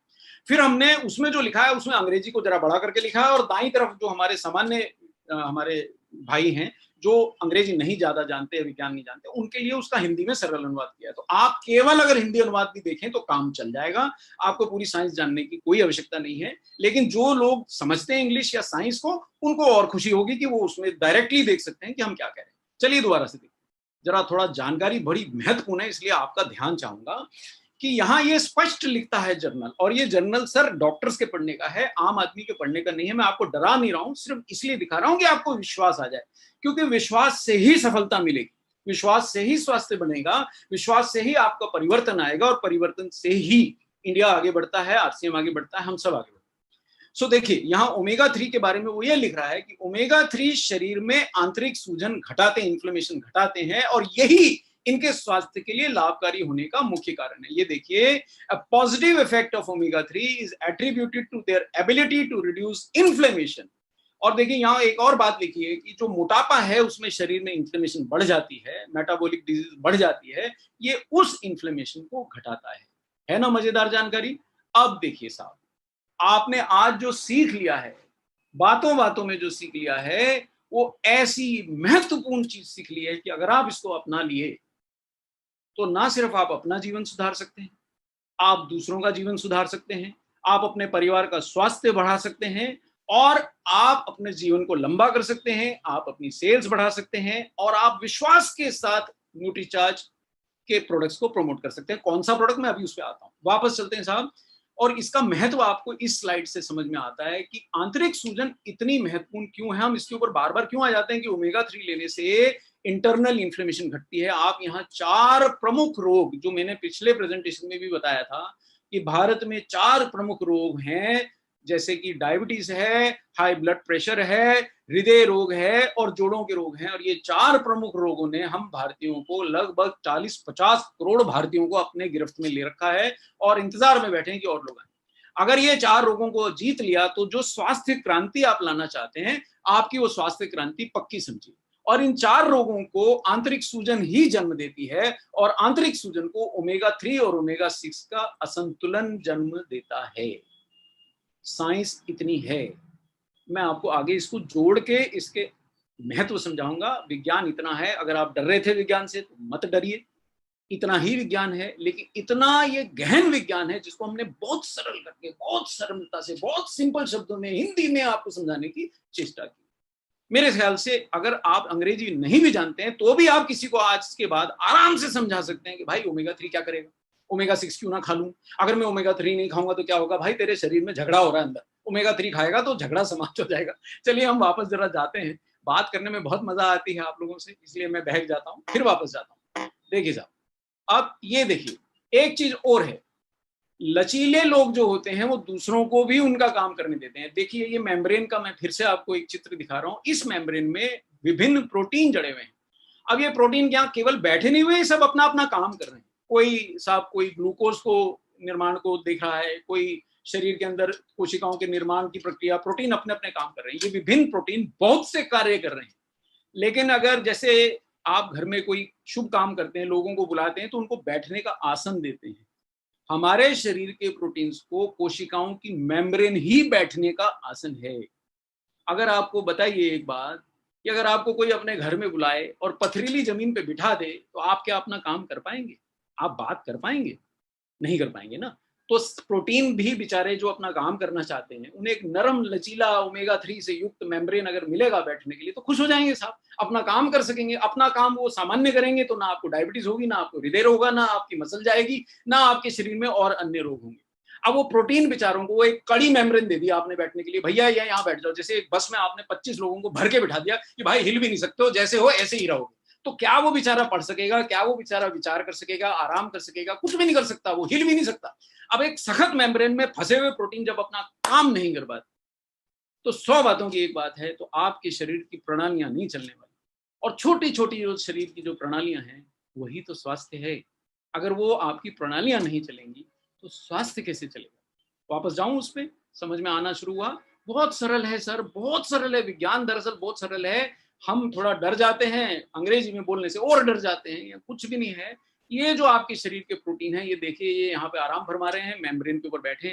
फिर हमने उसमें जो लिखा है उसमें अंग्रेजी को जरा बड़ा करके लिखा है, और दाईं तरफ जो हमारे सामान्य हमारे भाई हैं जो अंग्रेजी नहीं ज्यादा जानते, विज्ञान नहीं जानते, उनके लिए उसका हिंदी में सरल अनुवाद किया है। तो आप केवल अगर हिंदी अनुवाद भी देखें तो काम चल जाएगा, आपको पूरी साइंस जानने की कोई आवश्यकता नहीं है। लेकिन जो लोग समझते हैं इंग्लिश या साइंस को, उनको और खुशी होगी कि वो उसमें डायरेक्टली देख सकते हैं कि हम क्या कह रहे हैं। चलिए दोबारा से देखिए, जरा थोड़ा जानकारी बड़ी महत्वपूर्ण है इसलिए आपका ध्यान चाहूंगा कि यहाँ ये स्पष्ट लिखता है जर्नल, और ये जर्नल सर डॉक्टर्स के पढ़ने का है, आम आदमी के पढ़ने का नहीं है। मैं आपको डरा नहीं रहा हूँ, सिर्फ इसलिए दिखा रहा हूँ कि आपको विश्वास आ जाए, क्योंकि विश्वास से ही सफलता मिलेगी, विश्वास से ही स्वास्थ्य बनेगा, विश्वास से ही आपका परिवर्तन आएगा, और परिवर्तन से ही इंडिया आगे बढ़ता है, आरसीएम आगे बढ़ता है, हम सब आगे बढ़ते हैं। सो देखिए यहाँ ओमेगा 3 के बारे में वो ये लिख रहा है कि ओमेगा 3 शरीर में आंतरिक सूजन घटाते हैं, इन्फ्लेमेशन घटाते हैं, और यही इनके स्वास्थ्य के लिए लाभकारी होने का मुख्य कारण है। ये देखिए, a positive effect of omega 3 is attributed to their ability to reduce inflammation. और देखिए यहाँ एक और बात लिखी है कि जो मोटापा है उसमें शरीर में इन्फ्लेमेशन बढ़ जाती है, मेटाबॉलिक डिजीज बढ़ जाती है, ये उस इन्फ्लेमेशन को घटाता है ना मजेदार जानकारी। अब देखिए साहब, आपने आज जो सीख लिया है, बातों बातों में जो सीख लिया है, वो ऐसी महत्वपूर्ण चीज सीख ली है कि अगर आप इसको अपना लिए तो ना सिर्फ आप अपना जीवन सुधार सकते हैं, आप दूसरों का जीवन सुधार सकते हैं, आप अपने परिवार का स्वास्थ्य बढ़ा सकते हैं, और आप अपने जीवन को लंबा कर सकते हैं, आप अपनी सेल्स बढ़ा सकते हैं, और आप विश्वास के साथ न्यूट्रीचार्ज के प्रोडक्ट्स को प्रमोट कर सकते हैं। कौन सा प्रोडक्ट, मैं अभी उस पर आता हूं। वापस चलते हैं साहब, और इसका महत्व आपको इस स्लाइड से समझ में आता है कि आंतरिक सूजन इतनी महत्वपूर्ण क्यों है। हम इसके ऊपर बार बार क्यों आ जाते हैं कि ओमेगा 3 लेने से इंटरनल इन्फ्लेमेशन घटती है। आप यहाँ 4 प्रमुख रोग, जो मैंने पिछले प्रेजेंटेशन में भी बताया था कि भारत में 4 प्रमुख रोग हैं, जैसे कि डायबिटीज है, हाई ब्लड प्रेशर है, हृदय रोग है और जोड़ों के रोग हैं। और ये 4 प्रमुख रोगों ने हम भारतीयों को, लगभग 40-50 करोड़ भारतीयों को अपने गिरफ्त में ले रखा है और इंतजार में बैठे हैं कि और लोग आए। अगर ये 4 रोगों को जीत लिया तो जो स्वास्थ्य क्रांति आप लाना चाहते हैं, आपकी वो स्वास्थ्य क्रांति पक्की समझिए। और इन 4 रोगों को आंतरिक सूजन ही जन्म देती है, और आंतरिक सूजन को ओमेगा 3 और ओमेगा 6 का असंतुलन जन्म देता है। साइंस इतनी है, मैं आपको आगे इसको जोड़ के इसके महत्व समझाऊंगा। विज्ञान इतना है, अगर आप डर रहे थे विज्ञान से तो मत डरिए, इतना ही विज्ञान है। लेकिन इतना ये गहन विज्ञान है जिसको हमने बहुत सरल करके, बहुत सरलता से, बहुत सिंपल शब्दों में, हिंदी में आपको समझाने की चेष्टा की। मेरे ख्याल से अगर आप अंग्रेजी नहीं भी जानते हैं तो भी आप किसी को आज के बाद आराम से समझा सकते हैं कि भाई ओमेगा 3 क्या करेगा, ओमेगा 6 क्यों ना खा लूं, अगर मैं ओमेगा 3 नहीं खाऊंगा तो क्या होगा, भाई तेरे शरीर में झगड़ा हो रहा है अंदर, ओमेगा 3 खाएगा तो झगड़ा समाप्त हो जाएगा। चलिए हम वापस जरा जाते हैं, बात करने में बहुत मजा आती है आप लोगों से, इसलिए मैं बहक जाता हूँ, फिर वापस जाता हूँ। देखिए साहब, अब ये देखिए एक चीज और है, लचीले लोग जो होते हैं वो दूसरों को भी उनका काम करने देते हैं। देखिए ये मेम्ब्रेन का मैं फिर से आपको एक चित्र दिखा रहा हूँ। इस मेम्ब्रेन में विभिन्न प्रोटीन जड़े हुए हैं। अब ये प्रोटीन क्या केवल बैठे नहीं हुए, सब अपना अपना काम कर रहे हैं। कोई साहब, कोई ग्लूकोज को निर्माण को देख रहा है, कोई शरीर के अंदर कोशिकाओं के निर्माण की प्रक्रिया, प्रोटीन अपने अपने काम कर रहे हैं। ये विभिन्न प्रोटीन बहुत से कार्य कर रहे हैं। लेकिन अगर जैसे आप घर में कोई शुभ काम करते हैं, लोगों को बुलाते हैं तो उनको बैठने का आसन देते हैं। हमारे शरीर के प्रोटीन्स को कोशिकाओं की मेम्ब्रेन ही बैठने का आसन है। अगर आपको बताइए एक बात कि अगर आपको कोई अपने घर में बुलाए और पथरीली जमीन पे बिठा दे तो आप क्या अपना काम कर पाएंगे? आप बात कर पाएंगे? नहीं कर पाएंगे ना। तो प्रोटीन भी बेचारे जो अपना काम करना चाहते हैं, उन्हें एक नरम लचीला ओमेगा 3 से युक्त मेम्ब्रेन अगर मिलेगा बैठने के लिए तो खुश हो जाएंगे साहब, अपना काम कर सकेंगे। अपना काम वो सामान्य करेंगे तो ना आपको डायबिटीज होगी, ना आपको हृदय रोग होगा, ना आपकी मसल जाएगी, ना आपके शरीर में और अन्य रोग होंगे। अब वो प्रोटीन बेचारों को वो एक कड़ी मेम्ब्रेन दे दिया आपने बैठने के लिए, भैया ये यहाँ बैठ जाओ। जैसे एक बस में आपने 25 लोगों को भर के बिठा दिया कि भाई हिल भी नहीं सकते हो, जैसे हो ऐसे ही रहोगे। तो क्या वो बेचारा पढ़ सकेगा? क्या वो बेचारा विचार कर सकेगा, आराम कर सकेगा? कुछ भी नहीं कर सकता, वो हिल भी नहीं सकता। अब एक सख्त मेम्ब्रेन में फंसे हुए प्रोटीन जब अपना काम नहीं कर पाते तो 100 बातों की एक बात है, तो आपके शरीर की प्रणालियां नहीं चलने वाली। और छोटी छोटी जो शरीर की जो प्रणालियां हैं वही तो स्वास्थ्य है। अगर वो आपकी प्रणालियां नहीं चलेंगी तो स्वास्थ्य कैसे चलेगा? वापस जाऊं उस पर, समझ में आना शुरू हुआ। बहुत सरल है सर, बहुत सरल है। विज्ञान दरअसल बहुत सरल है। हम थोड़ा डर जाते हैं अंग्रेजी में बोलने से, और डर जाते हैं। या कुछ भी नहीं है। ये जो आपके शरीर के प्रोटीन है, ये देखिए, ये यहाँ पे आराम फरमा रहे हैं, मेम्ब्रेन के ऊपर बैठे।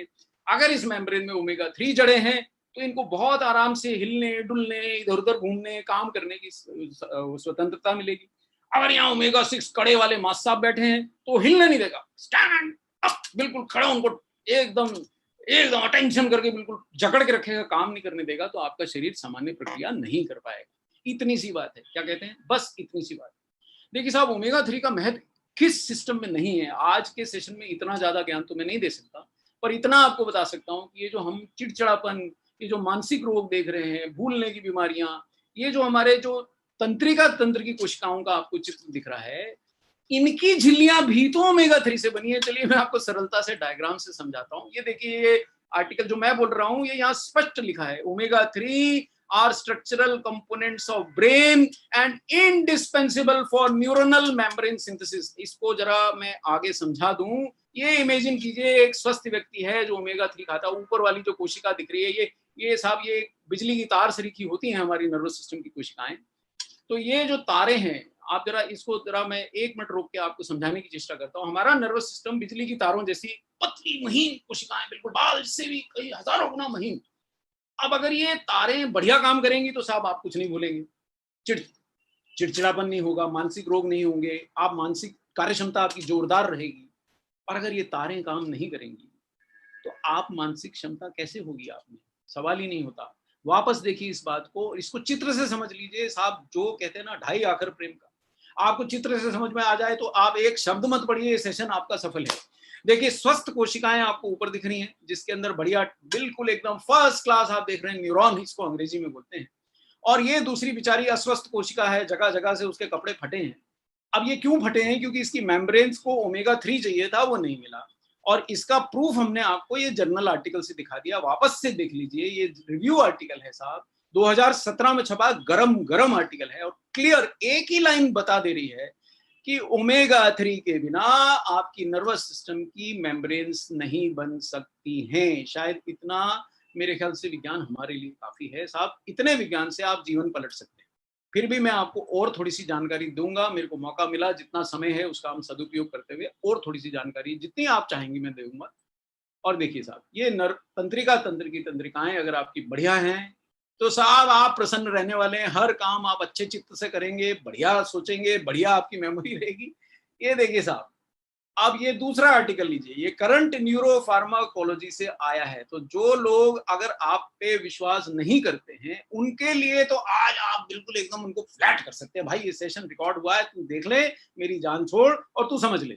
अगर इस मेम्ब्रेन में ओमेगा 3 जड़े हैं तो इनको बहुत आराम से हिलने डुलने, इधर उधर घूमने, काम करने की स्वतंत्रता मिलेगी। अगर यहाँ ओमेगा 6 कड़े वाले मास साहब बैठे हैं तो हिलने नहीं देगा, स्टैंड अप, बिल्कुल खड़ा, उनको एकदम एकदम अटेंशन करके बिल्कुल जकड़ के रखेगा, काम नहीं करने देगा, तो आपका शरीर सामान्य प्रक्रिया नहीं कर पाएगा। इतनी सी बात है। क्या कहते हैं? बस इतनी सी बात है। देखिए साहब, ओमेगा 3 का महत्व किस सिस्टम में नहीं है, आज के सेशन में इतना ज्यादा ज्ञान तो मैं नहीं दे सकता, पर इतना आपको बता सकता हूँ कि ये जो हम चिड़चिड़ापन, ये जो मानसिक रोग देख रहे हैं, भूलने की बीमारियां, ये जो हमारे जो तंत्रिका तंत्र की कोशिकाओं का आपको चित्र दिख रहा है, इनकी झिल्लियां भी तो ओमेगा 3 से बनी है। चलिए मैं आपको सरलता से डायग्राम से समझाता हूँ। ये देखिए, ये आर्टिकल जो मैं बोल रहा हूँ ये यहाँ स्पष्ट लिखा है, omega 3 are structural components of brain and indispensable for neuronal membrane synthesis. इसको जरा मैं आगे समझा दूं. ये इमेजिन कीजिए एक स्वस्थ व्यक्ति है जो ओमेगा 3 खाता है. ऊपर वाली जो कोशिका दिख रही है ये साहब ये बिजली की तार सरीखी होती हैं हमारी नर्वस सिस्टम की कोशिकाएं. तो ये जो तारे हैं, आप जरा इसको जरा मैं 1 मिनट रोक के आपको समझाने की चेष्टा करता हूँ. हमारा नर्वस सिस्टम बिजली की तारों जैसी पतली महीन कोशिकाएं, बिल्कुल बाल से भी कई हजारों गुना महीन. अब अगर ये तारें बढ़िया काम करेंगी तो साहब आप कुछ नहीं भूलेंगे. चिड़चिड़ापन नहीं होगा, मानसिक रोग नहीं होंगे, आप मानसिक कार्यक्षमता आपकी जोरदार रहेगी. और अगर ये तारें काम नहीं करेंगी तो आप मानसिक क्षमता कैसे होगी आप में? सवाल ही नहीं होता. वापस देखिए इस बात को, इसको चित्र से समझ लीजिए साहब. जो कहते हैं ना 2.5 आखर प्रेम का, आपको चित्र से समझ में आ जाए तो आप एक शब्द मत पढ़िए, ये सेशन आपका सफल है. देखिए स्वस्थ कोशिकाएं आपको ऊपर दिख रही हैं, जिसके अंदर बढ़िया बिल्कुल एकदम फर्स्ट क्लास आप देख रहे हैं न्यूरॉन, इसको अंग्रेजी में बोलते हैं. और ये दूसरी बेचारी अस्वस्थ कोशिका है, जगह जगह से उसके कपड़े फटे हैं. अब ये क्यों फटे हैं? क्योंकि इसकी मेम्ब्रेन्स को ओमेगा 3 चाहिए था, वो नहीं मिला. और इसका प्रूफ हमने आपको ये जर्नल आर्टिकल से दिखा दिया. वापस से देख लीजिए, ये रिव्यू आर्टिकल है साहब, 2017 में छपा, गरम आर्टिकल है. और क्लियर एक ही लाइन बता दे रही है कि ओमेगा 3 के बिना आपकी नर्वस सिस्टम की मेम्ब्रेन्स नहीं बन सकती हैं. शायद इतना मेरे ख्याल से विज्ञान हमारे लिए काफी है साहब. इतने विज्ञान से आप जीवन पलट सकते हैं. फिर भी मैं आपको और थोड़ी सी जानकारी दूंगा. मेरे को मौका मिला, जितना समय है उसका हम सदुपयोग करते हुए और थोड़ी सी जानकारी जितनी आप चाहेंगी मैं दूंगा. और देखिए साहब, ये तंत्र की तंत्रिकाएं अगर आपकी बढ़िया हैं तो साहब आप प्रसन्न रहने वाले हैं. हर काम आप अच्छे चित्त से करेंगे, बढ़िया सोचेंगे, बढ़िया आपकी मेमोरी रहेगी. ये देखिए साहब, अब ये दूसरा आर्टिकल लीजिए, ये करंट न्यूरो फार्माकोलॉजी से आया है. तो जो लोग अगर आप पे विश्वास नहीं करते हैं उनके लिए तो आज आप बिल्कुल एकदम उनको फ्लैट कर सकते हैं. भाई ये सेशन रिकॉर्ड हुआ है, तू देख ले, मेरी जान छोड़ और तू समझ ले.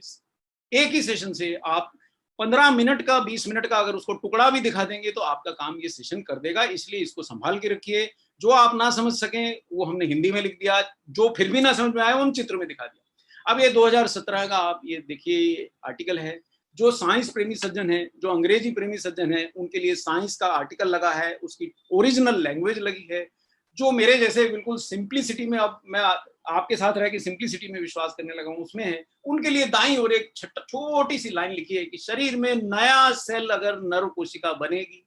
एक ही सेशन से आप 15 मिनट का 20 मिनट का अगर उसको टुकड़ा भी दिखा देंगे तो आपका काम ये सेशन कर देगा. इसलिए इसको संभाल के रखिए. जो आप ना समझ सकें वो हमने हिंदी में लिख दिया, जो फिर भी ना समझ में आए वो हम चित्र में दिखा दिया. अब ये 2017 का आप ये देखिए आर्टिकल है. जो साइंस प्रेमी सज्जन है, जो अंग्रेजी प्रेमी सज्जन है, उनके लिए साइंस का आर्टिकल लगा है, उसकी ओरिजिनल लैंग्वेज लगी है. जो मेरे जैसे बिल्कुल सिंप्लिसिटी में, अब मैं आपके साथ रह के सिंप्लिसिटी में विश्वास करने लगा हूं, उसमें है. उनके लिए दाईं ओर एक छोटी सी लाइन लिखी है कि शरीर में नया सेल अगर नर्व कोशिका बनेगी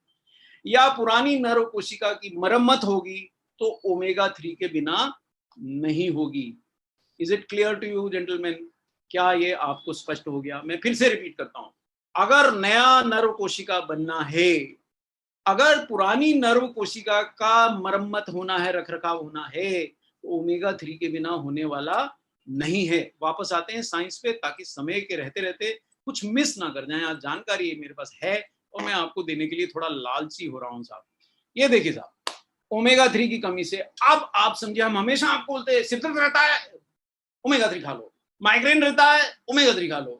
या पुरानी नर्व कोशिका की मरम्मत होगी तो ओमेगा 3 के बिना नहीं होगी. Is it clear to you gentleman? क्या ये आपको स्पष्ट हो गया? मैं फिर से रिपीट करता हूं. अगर नया नर्व कोशिका बनना है, अगर पुरानी नर्व कोशिका का मरम्मत होना है, रखरखाव होना है, तो ओमेगा 3 के बिना होने वाला नहीं है. वापस आते हैं साइंस पे, ताकि समय के रहते रहते कुछ मिस ना कर जाए. आज जानकारी मेरे पास है और मैं आपको देने के लिए थोड़ा लालची हो रहा हूं साहब. ये देखिए साहब, ओमेगा 3 की कमी से, अब आप समझिए, हम हमेशा आपको बोलते हैं सिर दर्द रहता है, ओमेगा 3 खा लो. माइग्रेन रहता है, ओमेगा 3 खा लो.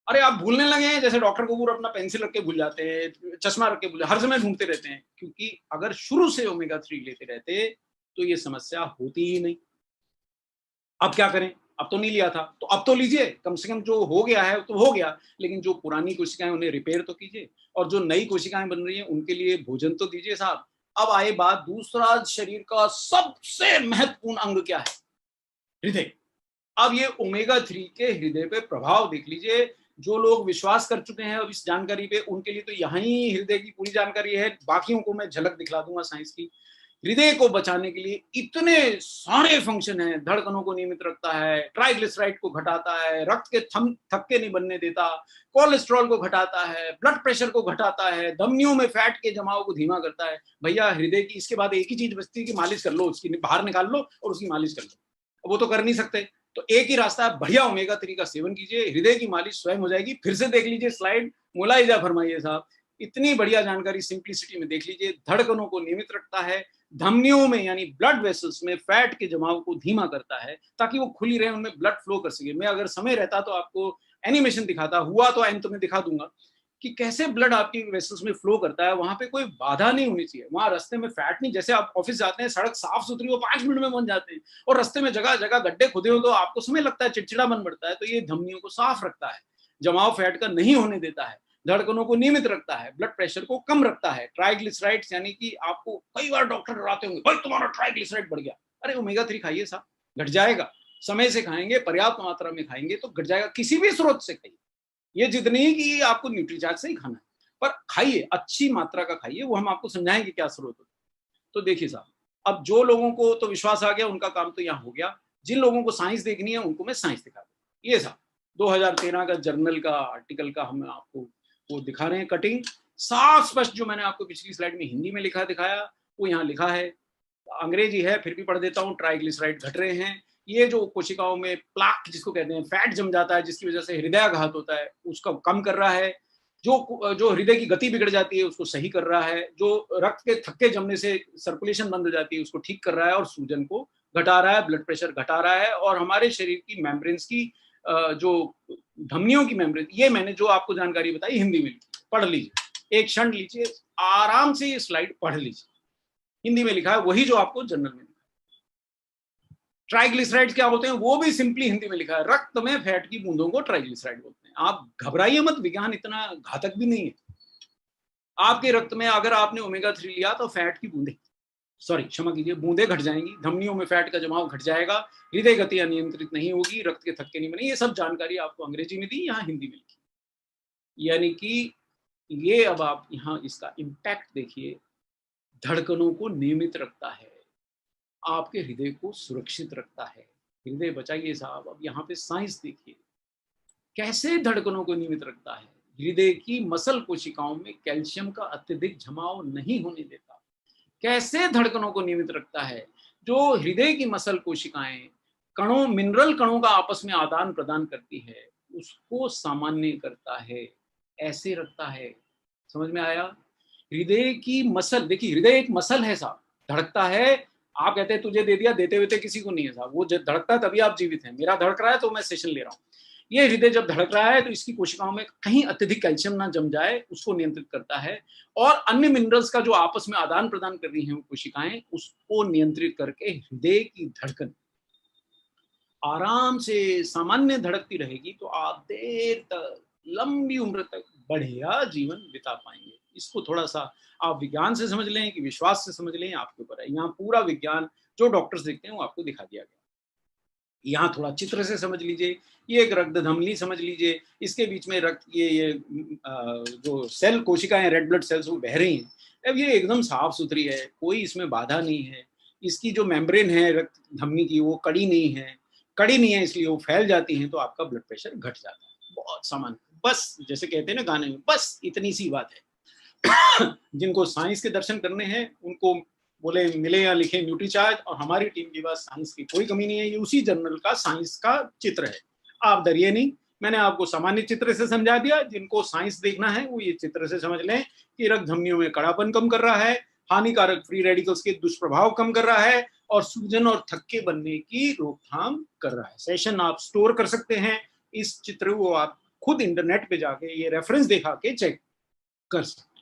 अरे आप भूलने लगे हैं, जैसे डॉक्टर कपूर अपना पेंसिल रख के भूल जाते हैं, चश्मा रख के भूल, हर समय ढूंढते रहते हैं. क्योंकि अगर शुरू से ओमेगा 3 लेते रहते तो ये समस्या होती ही नहीं. अब क्या करें? अब तो नहीं लिया था, तो अब तो लीजिए. कम से कम जो हो गया है तो हो गया, लेकिन जो पुरानी कोशिकाएं उन्हें रिपेयर तो कीजिए. और जो नई कोशिकाएं बन रही हैं उनके लिए भोजन तो दीजिए साहब. अब आए बात, दूसरा शरीर का सबसे महत्वपूर्ण अंग क्या है? हृदय. अब ये ओमेगा 3 के हृदय पे प्रभाव देख लीजिए. जो लोग विश्वास कर चुके हैं अब इस जानकारी पे, उनके लिए तो यहाँ ही हृदय की पूरी जानकारी है. बाकियों को मैं झलक दिखला दूंगा साइंस की. हृदय को बचाने के लिए इतने सारे फंक्शन हैं. धड़कनों को नियमित रखता है, ट्राइग्लिसराइड को घटाता है, रक्त के थक्के नहीं बनने देता, कोलेस्ट्रॉल को घटाता है, ब्लड प्रेशर को घटाता है, धमनियों में फैट के जमाव को धीमा करता है. भैया हृदय की इसके बाद एक ही चीज बचती है कि मालिश कर लो, उसकी बाहर निकाल लो और उसकी मालिश कर लो. वो तो कर नहीं सकते, तो एक ही रास्ता है, बढ़िया ओमेगा 3 का सेवन कीजिए, हृदय की मालिश स्वयं हो जाएगी. फिर से देख लीजिए स्लाइड, मुलाहिजा फरमाइए साहब. इतनी बढ़िया जानकारी सिंप्लिसिटी में देख लीजिए. धड़कनों को नियमित रखता है, धमनियों में यानी ब्लड वेसल्स में फैट के जमाव को धीमा करता है ताकि वो खुली रहे, उनमें ब्लड फ्लो कर सके. मैं अगर समय रहता तो आपको एनिमेशन दिखाता, हुआ तो एंड में दिखा दूंगा कि कैसे ब्लड आपकी वेसल्स में फ्लो करता है. वहां पे कोई बाधा नहीं होनी चाहिए. वहां रास्ते में फैट नहीं, जैसे आप ऑफिस जाते हैं, सड़क साफ सुथरी हो 5 मिनट में पहुंच जाते हैं, और रास्ते में जगह जगह गड्ढे खुदे हो तो आपको समय लगता है, चिड़चिड़ापन बढ़ता है. तो ये धमनियों को साफ रखता है, जमाव फैट का नहीं होने देता है. धड़कनों को नियमित रखता है, ब्लड प्रेशर को कम रखता है। ट्राइग्लिसराइड्स यानी कि आपको कई बार डॉक्टर डराते होंगे, भाई तुम्हारा ट्राइग्लिसराइड बढ़ गया। अरे ओमेगा 3 खाइए साहब, घट जाएगा। समय से खाएंगे, पर्याप्त मात्रा में खाएंगे तो घट जाएगा। किसी भी स्रोत से खाइए, ये जितनी ही कि आपको न्यूट्रीचार्ज से ही खाना है, पर खाइए, अच्छी मात्रा का खाइए। वो हम आपको समझाएंगे क्या स्रोत होता है। तो देखिए साहब, अब जो लोगों को तो विश्वास आ गया, उनका काम तो यहाँ हो गया। जिन लोगों को साइंस देखनी है उनको मैं साइंस दिखा दूँ। ये साहब 2013 का जर्नल का आर्टिकल का हम आपको वो दिखा रहे हैं, कटिंग साफ स्पष्ट। जो मैंने आपको पिछली स्लाइड में हिंदी में लिखा दिखाया, वो यहाँ लिखा है। अंग्रेजी है, फिर भी पढ़ देता हूँ। ट्राइग्लिसराइड घट रहे हैं। ये जो कोशिकाओं में प्लाक जिसको कहते हैं, फैट जम जाता है, जिसकी वजह से हृदयाघात होता है, उसका कम कर रहा है। जो हृदय की गति बिगड़ जाती है उसको सही कर रहा है। जो रक्त के थक्के जमने से सर्कुलेशन बंद हो जाती है उसको ठीक कर रहा है, और सूजन को घटा रहा है, ब्लड प्रेशर घटा रहा है। और हमारे शरीर की मेम्ब्रेन्स की जो धमनियों की मेम्ब्रेन, ये मैंने जो आपको जानकारी बताई हिंदी में, पढ़ लीजिए, एक क्षण लीजिए, आराम से ये स्लाइड पढ़ लीजिए। हिंदी में लिखा है वही जो आपको जर्नल में लिखा है। ट्राइग्लिसराइड क्या होते हैं वो भी सिंपली हिंदी में लिखा है। रक्त में फैट की बूंदों को ट्राइग्लिसराइड बोलते हैं। आप घबराइए मत, विज्ञान इतना घातक भी नहीं है। आपके रक्त में अगर आपने ओमेगा 3 लिया तो फैट की बूंदे, सॉरी क्षमा कीजिए, बूंदे घट जाएंगी, धमनियों में फैट का जमाव घट जाएगा, हृदय गति अनियंत्रित नहीं होगी, रक्त के थक्के नहीं बनेंगे। ये सब जानकारी आपको अंग्रेजी में दी, यहाँ हिंदी में लिखी। यानी कि ये अब आप यहाँ इसका इम्पैक्ट देखिए। धड़कनों को नियमित रखता है, आपके हृदय को सुरक्षित रखता है। हृदय बचाइए साहब। अब यहाँ पे साइंस देखिए कैसे धड़कनों को नियमित रखता है। हृदय की मसल कोशिकाओं में कैल्शियम का अत्यधिक जमाव नहीं होने देता। कैसे धड़कनों को नियमित रखता है। जो हृदय की मसल कोशिकाएं कणों, मिनरल कणों का आपस में आदान प्रदान करती है, उसको सामान्य करता है, ऐसे रखता है। समझ में आया। हृदय की मसल, देखिए हृदय एक मसल है साहब, धड़कता है। आप कहते हैं तुझे दे दिया, देते हुए किसी को नहीं है साहब। वो जब धड़कता है तभी आप जीवित हैं। मेरा धड़क रहा है तो मैं सेशन ले रहा हूँ। ये हृदय जब धड़क रहा है तो इसकी कोशिकाओं में कहीं अत्यधिक कैल्शियम ना जम जाए, उसको नियंत्रित करता है। और अन्य मिनरल्स का जो आपस में आदान प्रदान कर रही हैं वो कोशिकाएं, उसको नियंत्रित करके हृदय की धड़कन आराम से सामान्य धड़कती रहेगी, तो आप देर तक, लंबी उम्र तक बढ़िया जीवन बिता पाएंगे। इसको थोड़ा सा आप विज्ञान से समझ लें कि विश्वास से समझ लें, आपके ऊपर है। यहाँ पूरा विज्ञान जो डॉक्टर्स देखते हैं वो आपको दिखा दिया गया। यहाँ थोड़ा चित्र से समझ लीजिए। ये एक रक्त धमनी समझ लीजिए, इसके बीच में रक्त ये जो सेल कोशिकाएं, रेड ब्लड सेल्स, वो बह रही हैं। अब ये एकदम साफ सुथरी है, कोई इसमें बाधा नहीं है। इसकी जो मेम्ब्रेन है रक्त धमनी की, वो कड़ी नहीं है। कड़ी नहीं है इसलिए वो फैल जाती हैं, तो आपका ब्लड प्रेशर घट जाता है। बहुत सामान्य, बस जैसे कहते हैं ना गाने में, बस इतनी सी बात है। जिनको साइंस के दर्शन करने हैं उनको बोले मिले या लिखे न्यूट्रीचार्ज। और हमारी टीम के पास साइंस की कोई कमी नहीं है। ये उसी जर्नल का साइंस का चित्र है, आप डरिए नहीं। मैंने आपको सामान्य चित्र से समझा दिया। जिनको साइंस देखना है वो ये चित्र से समझ लें कि रक्त धमनियों में कड़ापन कम कर रहा है, हानिकारक फ्री रेडिकल्स के दुष्प्रभाव कम कर रहा है, और सूजन और थक्के बनने की रोकथाम कर रहा है। सेशन आप स्टोर कर सकते हैं इस चित्र को, आप खुद इंटरनेट पे जाके ये रेफरेंस दिखा के चेक कर सकते हैं।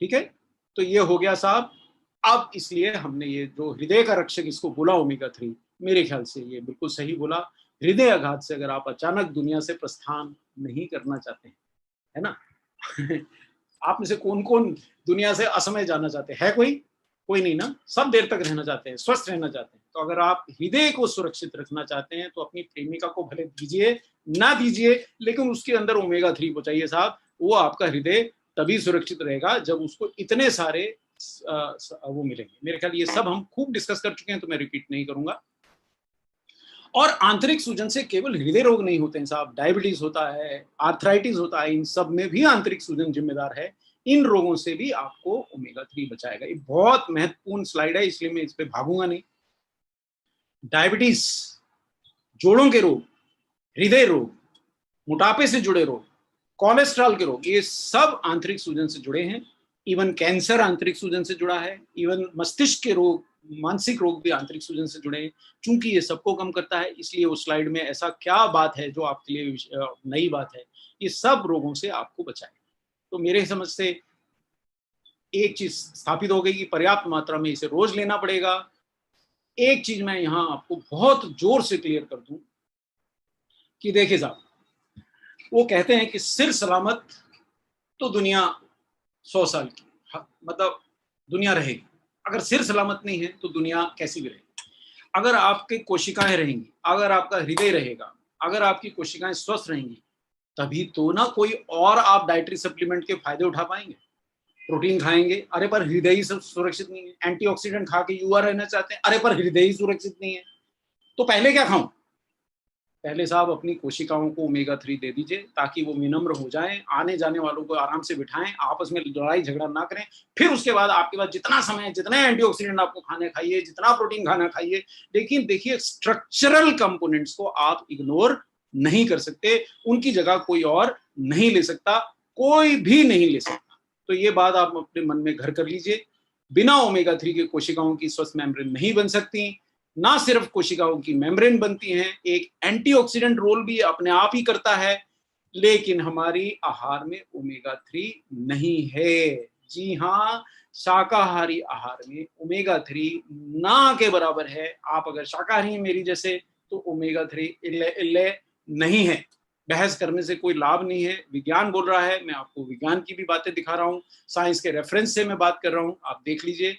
ठीक है, तो ये हो गया साहब। अब इसलिए हमने ये जो हृदय का रक्षक इसको बोला ओमेगा 3, मेरे ख्याल से ये बिल्कुल सही बोला। हृदय आघात से अगर आप अचानक दुनिया से प्रस्थान नहीं करना चाहते हैं, है ना। आप में से कौन कौन दुनिया से असमय जाना चाहते हैं? है कोई नहीं ना। सब देर तक रहना चाहते हैं, स्वस्थ रहना चाहते हैं। तो अगर आप हृदय को सुरक्षित रखना चाहते हैं तो अपनी प्रेमिका को भले दीजिए ना दीजिए, लेकिन उसके अंदर ओमेगा 3 पहुंचाइए साहब। वो आपका हृदय तभी सुरक्षित रहेगा जब उसको इतने सारे वो मिलेंगे। मेरे ख्याल ये सब हम खूब डिस्कस कर चुके हैं, तो मैं रिपीट नहीं करूंगा। और आंतरिक सूजन से केवल हृदय रोग नहीं होते हैं साहब, डायबिटीज होता है, आर्थराइटिस होता है, इन सब में भी आंतरिक सूजन जिम्मेदार है। इन रोगों से भी आपको ओमेगा 3 बचाएगा। ये बहुत महत्वपूर्ण स्लाइड है, इसलिए मैं इस पे भागूंगा नहीं। डायबिटीज, जोड़ों के रोग, हृदय रोग, मोटापे से जुड़े रोग, कोलेस्ट्रॉल के रोग, ये सब आंतरिक सूजन से जुड़े हैं। इवन कैंसर आंतरिक सूजन से जुड़ा है। इवन मस्तिष्क के रोग, मानसिक रोग भी आंतरिक सूजन से जुड़े हैं। चूंकि ये सबको कम करता है, इसलिए उस स्लाइड में ऐसा क्या बात है जो आपके लिए नई बात है। ये सब रोगों से आपको बचाएगा। तो मेरे समझ से एक चीज स्थापित हो गई कि पर्याप्त मात्रा में इसे रोज लेना पड़ेगा। एक चीज मैं यहाँ आपको बहुत जोर से क्लियर कर दूं कि देखिए साहब, वो कहते हैं कि सिर सलामत तो दुनिया 100 साल की मतलब दुनिया रहेगी। अगर सिर सलामत नहीं है तो दुनिया कैसी भी रहेगी। अगर आपकी कोशिकाएं रहेंगी, अगर आपका हृदय रहेगा, अगर आपकी कोशिकाएं स्वस्थ रहेंगी, तभी तो ना कोई और आप डाइटरी सप्लीमेंट के फायदे उठा पाएंगे। प्रोटीन खाएंगे, अरे पर हृदय ही सुरक्षित नहीं है। एंटीऑक्सीडेंट खा के युवा रहना चाहते हैं, अरे पर हृदय ही सुरक्षित नहीं है। तो पहले क्या खाऊं? पहले साहब अपनी कोशिकाओं को ओमेगा 3 दे दीजिए, ताकि वो विनम्र हो जाएं, आने जाने वालों को आराम से बिठाएं, आपस में लड़ाई झगड़ा ना करें। फिर उसके बाद आपके पास जितना समय है, जितने एंटीऑक्सीडेंट आपको खाने खाइए, जितना प्रोटीन खाना खाइए। लेकिन देखिए, स्ट्रक्चरल कंपोनेंट्स को आप इग्नोर नहीं कर सकते, उनकी जगह कोई और नहीं ले सकता, कोई भी नहीं ले सकता। तो ये बात आप अपने मन में घर कर लीजिए। बिना ओमेगा 3 के कोशिकाओं की स्वस्थ मेम्ब्रेन नहीं बन सकती। ना सिर्फ कोशिकाओं की मेम्ब्रेन बनती हैं, एक एंटीऑक्सीडेंट रोल भी अपने आप ही करता है। लेकिन हमारी आहार में ओमेगा 3 नहीं है। जी हाँ, शाकाहारी आहार में ओमेगा 3 ना के बराबर है। आप अगर शाकाहारी हैं मेरी जैसे, तो ओमेगा 3 इल्ले इल्ले नहीं है। बहस करने से कोई लाभ नहीं है। विज्ञान बोल रहा है, मैं आपको विज्ञान की भी बातें दिखा रहा हूं, साइंस के रेफरेंस से मैं बात कर रहा हूं, आप देख लीजिए।